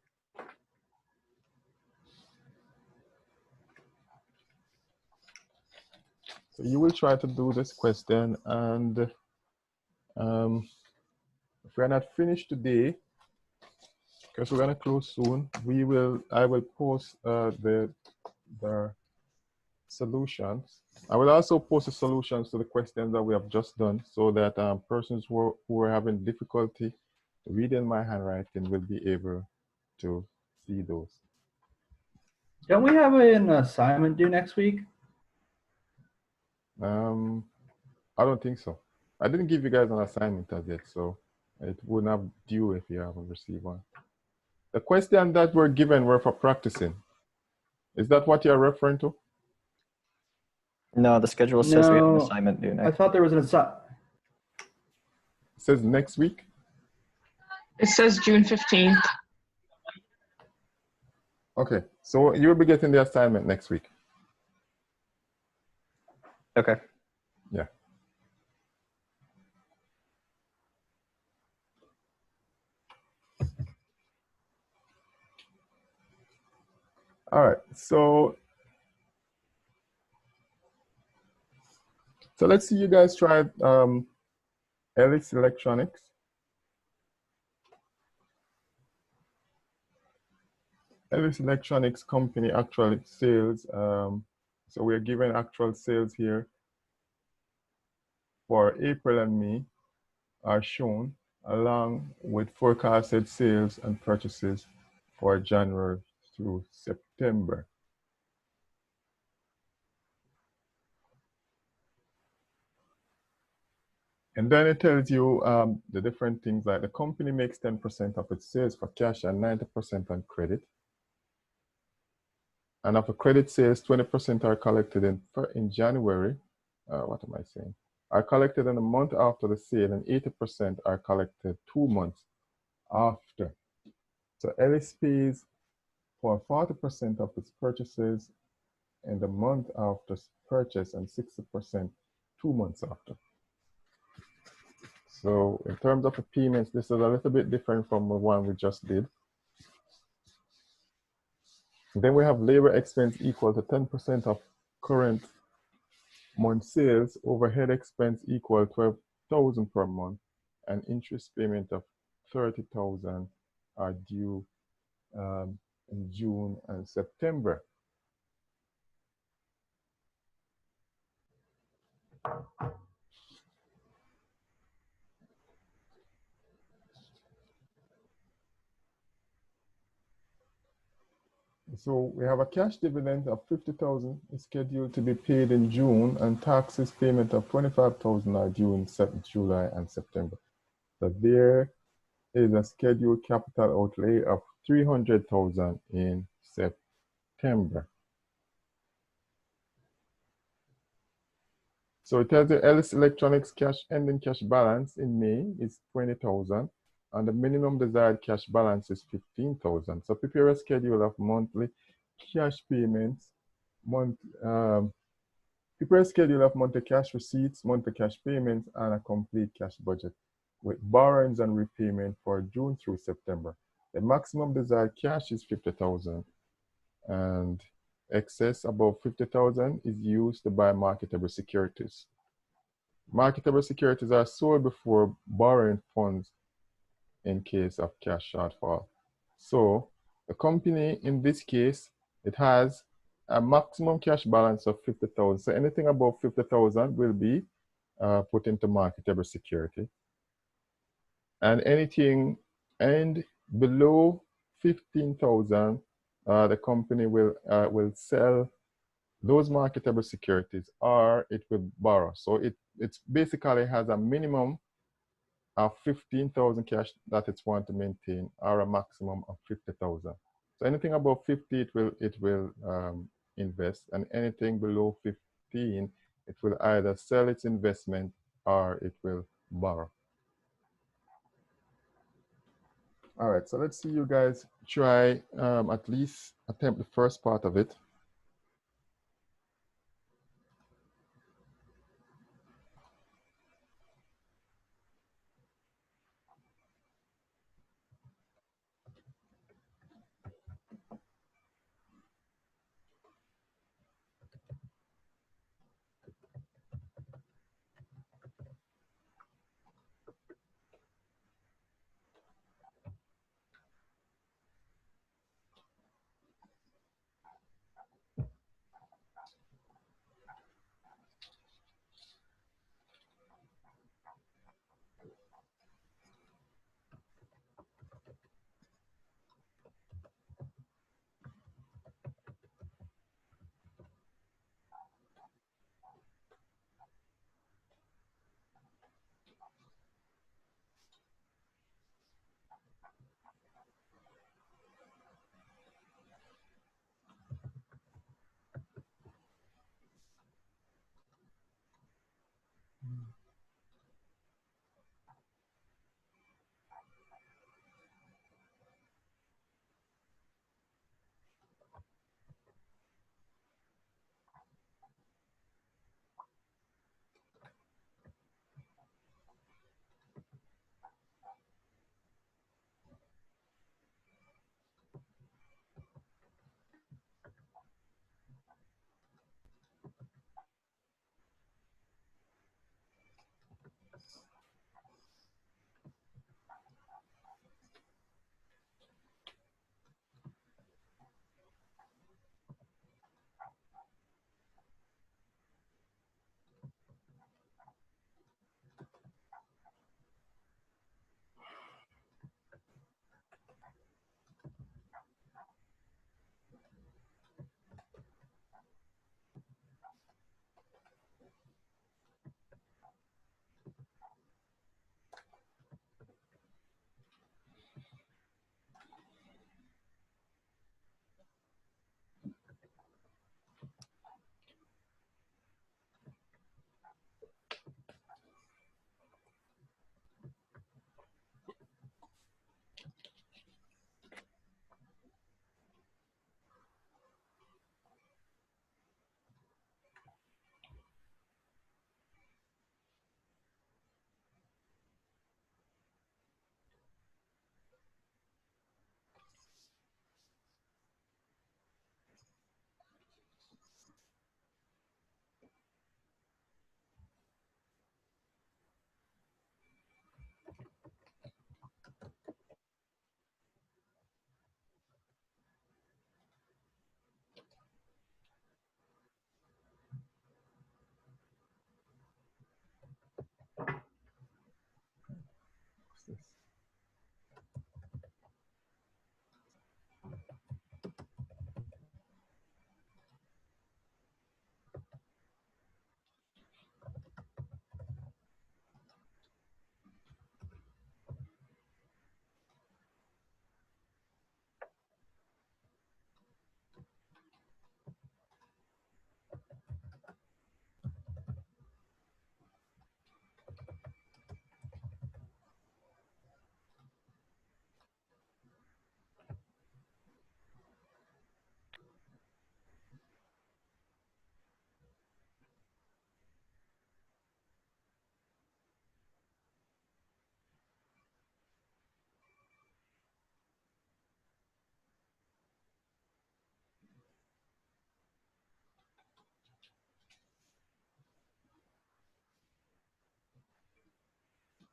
[SPEAKER 1] So you will try to do this question, and if we're not finished today, because we're gonna close soon, I will post the solutions. I will also post the solutions to the questions that we have just done, so that persons who are having difficulty reading my handwriting will be able to see those.
[SPEAKER 5] Don't we have an assignment due next week?
[SPEAKER 1] I don't think so. I didn't give you guys an assignment as yet, so it would not due if you haven't received one. The questions that were given were for practicing. Is that what you're referring to?
[SPEAKER 6] No, the schedule says we have an
[SPEAKER 5] No,
[SPEAKER 6] assignment due
[SPEAKER 5] I
[SPEAKER 6] next.
[SPEAKER 5] thought there was an assignment.
[SPEAKER 1] It says next week.
[SPEAKER 8] It says June 15th.
[SPEAKER 1] Okay, so you'll be getting the assignment next week.
[SPEAKER 6] Okay.
[SPEAKER 1] Yeah. All right, so let's see you guys try Ellis Electronics. Ellis Electronics company actual sales. So we're given actual sales here for April and May are shown, along with forecasted sales and purchases for January through September. And then it tells you the different things, like the company makes 10% of its sales for cash and 90% on credit. And of the credit sales, 20% are collected in January. What am I saying? Are collected in the month after the sale, and 80% are collected 2 months after. So Ellis pays for 40% of its purchases in the month after purchase, and 60% 2 months after. So in terms of the payments, this is a little bit different from the one we just did. Then we have labor expense equal to 10% of current month sales, overhead expense equal 12,000 per month, and interest payment of 30,000 are due in June and September. So we have a cash dividend of 50,000 is scheduled to be paid in June, and taxes payment of 25,000 are due in July and September. So there is a scheduled capital outlay of 300,000 in September. So it tells you Ellis Electronics cash ending cash balance in May is 20,000, and the minimum desired cash balance is 15,000. So prepare a schedule of monthly cash payments, prepare a schedule of monthly cash receipts, monthly cash payments, and a complete cash budget with borrowings and repayment for June through September. The maximum desired cash is 50,000, and excess above 50,000 is used to buy marketable securities. Marketable securities are sold before borrowing funds in case of cash shortfall. So the company, in this case, it has a maximum cash balance of 50,000. So anything above 50,000 will be put into marketable security. And anything below 15,000, the company will sell those marketable securities, or it will borrow. So it basically has a minimum of 15,000 cash that it's want to maintain, or a maximum of 50,000. So anything above 50, it will invest, and anything below 15, it will either sell its investment or it will borrow. All right, so let's see you guys try at least attempt the first part of it.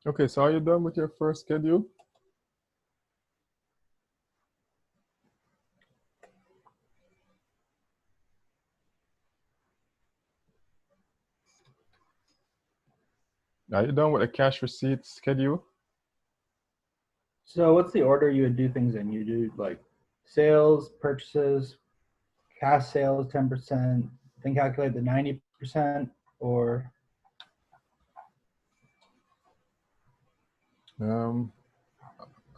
[SPEAKER 1] Okay, so are you done with your first schedule? Are you done with the cash receipt schedule?
[SPEAKER 5] So what's the order you would do things in? You do like sales, purchases, cash sales 10%, then calculate the 90%, or
[SPEAKER 1] I'm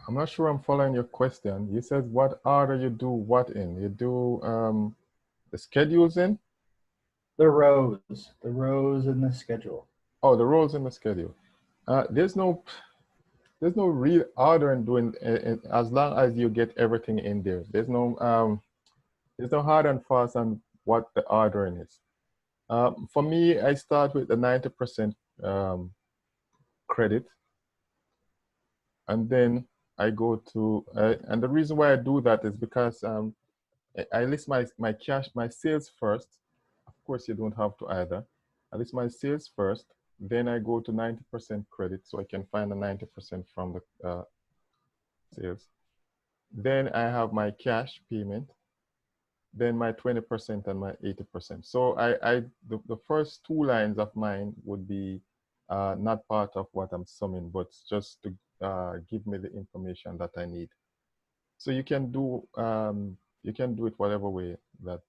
[SPEAKER 1] not sure I'm following your question. You said what order you do what in? You do the schedules in?
[SPEAKER 5] the rows in the schedule.
[SPEAKER 1] Oh, the roles in the schedule. There's no real order in doing as long as you get everything in there. There's no hard and fast on what the ordering is. For me, I start with the 90% credit, and then I go to and the reason why I do that is because I list my sales first. Of course, you don't have to either. I list my sales first, then I go to 90% credit, so I can find the 90% from the sales. Then I have my cash payment, then my 20% and my 80%. So the first two lines of mine would be not part of what I'm summing, but just to give me the information that I need. So you can do it whatever way that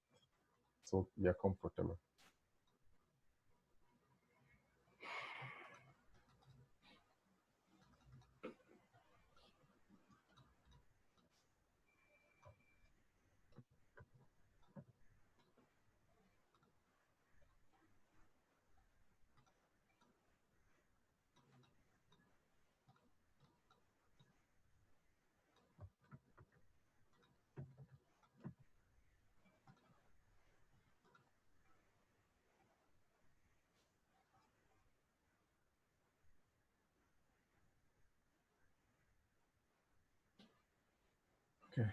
[SPEAKER 1] so you're comfortable. Okay.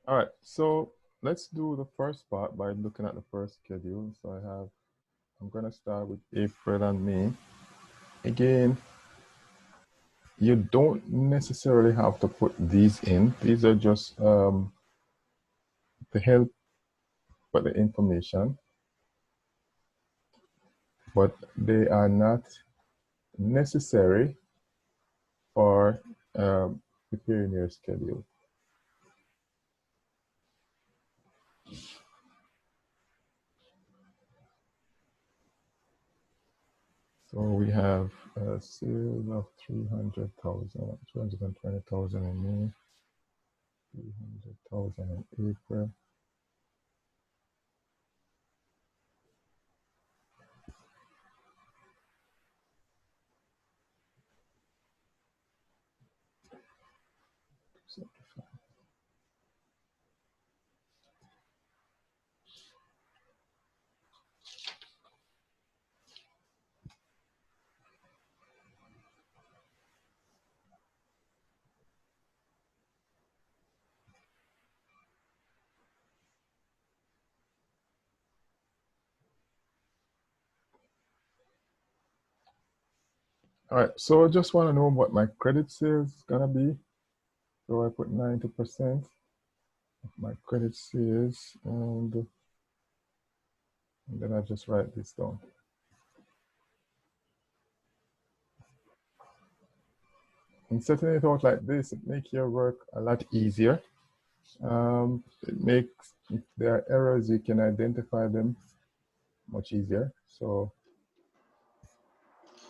[SPEAKER 1] All right, so let's do the first part by looking at the first schedule. So I'm gonna start with April and May. Again, you don't necessarily have to put these in. These are just to help with the information, but they are not necessary for preparing your schedule. So we have a sales of 300,000, 220,000 in May, 300,000 in April. All right, so I just want to know what my credit sales is gonna be. So I put 90% of my credit sales, and then I just write this down. And setting it out like this, it makes your work a lot easier. It makes, if there are errors, you can identify them much easier. So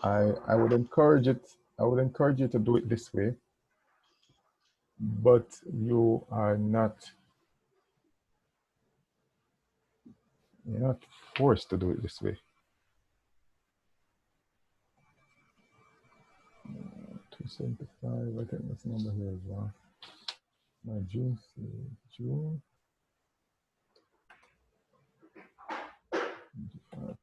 [SPEAKER 1] I would encourage it. I would encourage you to do it this way, but you're not forced to do it this way. 275. I think this number here as well. My June. June. 25.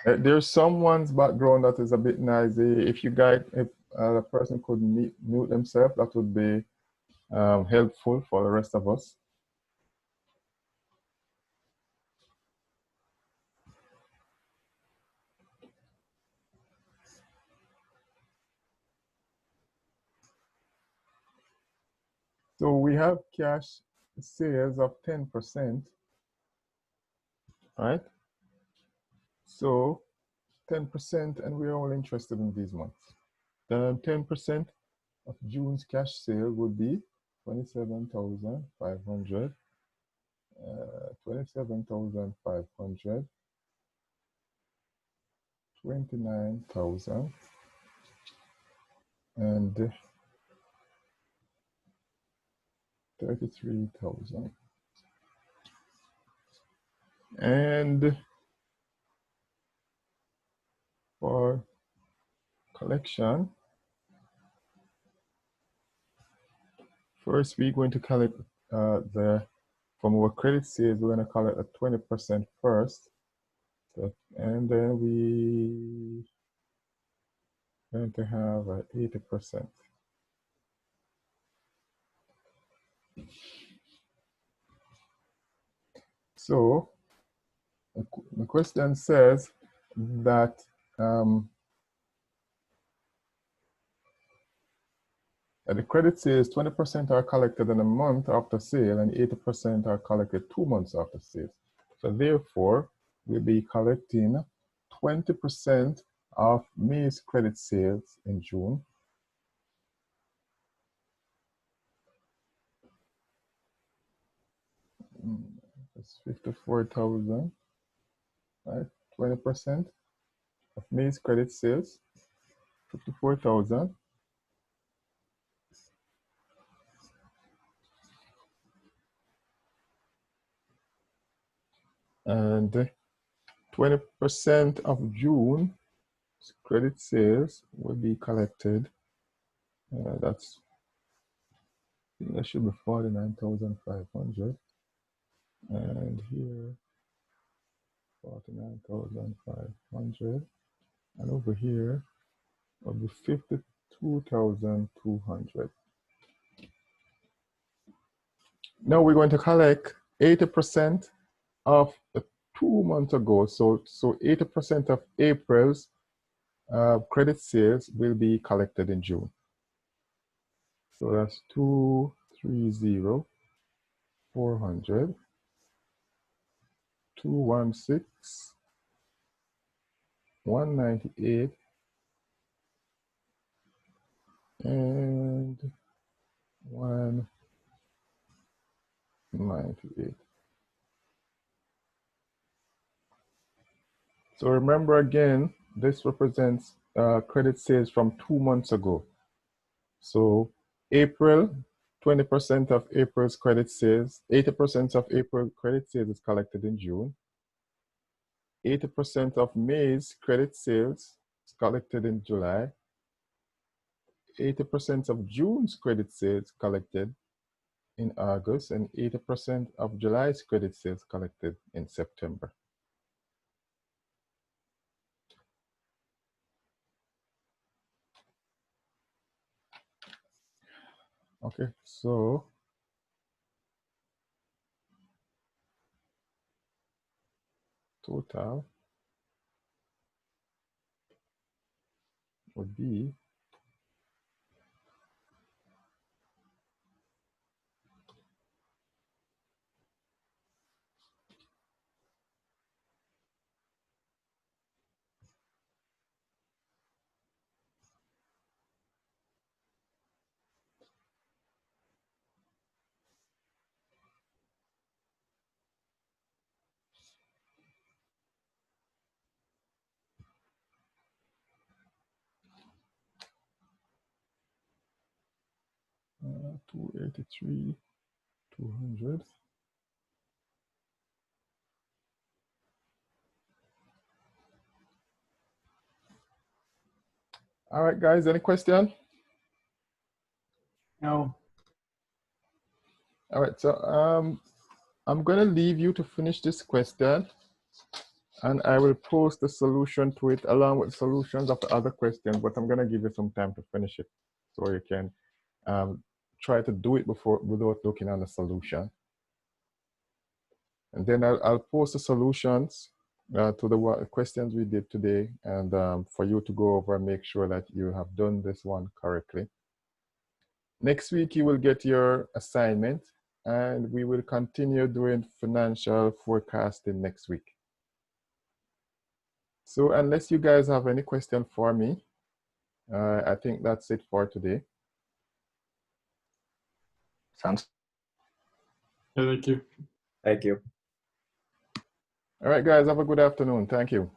[SPEAKER 1] There's someone's background that is a bit noisy. If you guys, if the person could mute themselves, that would be helpful for the rest of us. So we have cash sales of 10%, right? So 10%, and we're all interested in these months. Then 10% of June's cash sale would be 27,500, 27,500, 29,000, and 33,000. And for collection, first we're going to collect from our credit sales, we're going to collect at 20% first. So, and then we're going to have 80%. So the question says that the credit sales 20% are collected in a month after sale and 80% are collected 2 months after sale. So therefore, we'll be collecting 20% of May's credit sales in June. That's 54,000, right? 20% of May's credit sales, 54,000. And 20% of June credit sales will be collected. That should be 49,500. And here, 49,500. And over here will be 52,200. Now we're going to collect 80% of the 2 months ago. So 80% of April's credit sales will be collected in June. So that's 230, 400, 216, 198, and 198. So remember again, this represents credit sales from 2 months ago. So April, 20% of April's credit sales, 80% of April credit sales is collected in June. 80% of May's credit sales is collected in July. 80% of June's credit sales collected in August, and 80% of July's credit sales collected in September. Okay, so total would be 283, 200. All right, guys, any question?
[SPEAKER 5] No.
[SPEAKER 1] All right, so I'm gonna leave you to finish this question, and I will post the solution to it along with solutions of the other questions, but I'm gonna give you some time to finish it so you can try to do it without looking at the solution. And then I'll post the solutions to the questions we did today, and for you to go over and make sure that you have done this one correctly. Next week, you will get your assignment, and we will continue doing financial forecasting next week. So unless you guys have any question for me, I think that's it for today.
[SPEAKER 6] Sounds.
[SPEAKER 3] Yeah, thank you.
[SPEAKER 9] Thank you.
[SPEAKER 1] All right, guys, have a good afternoon. Thank you.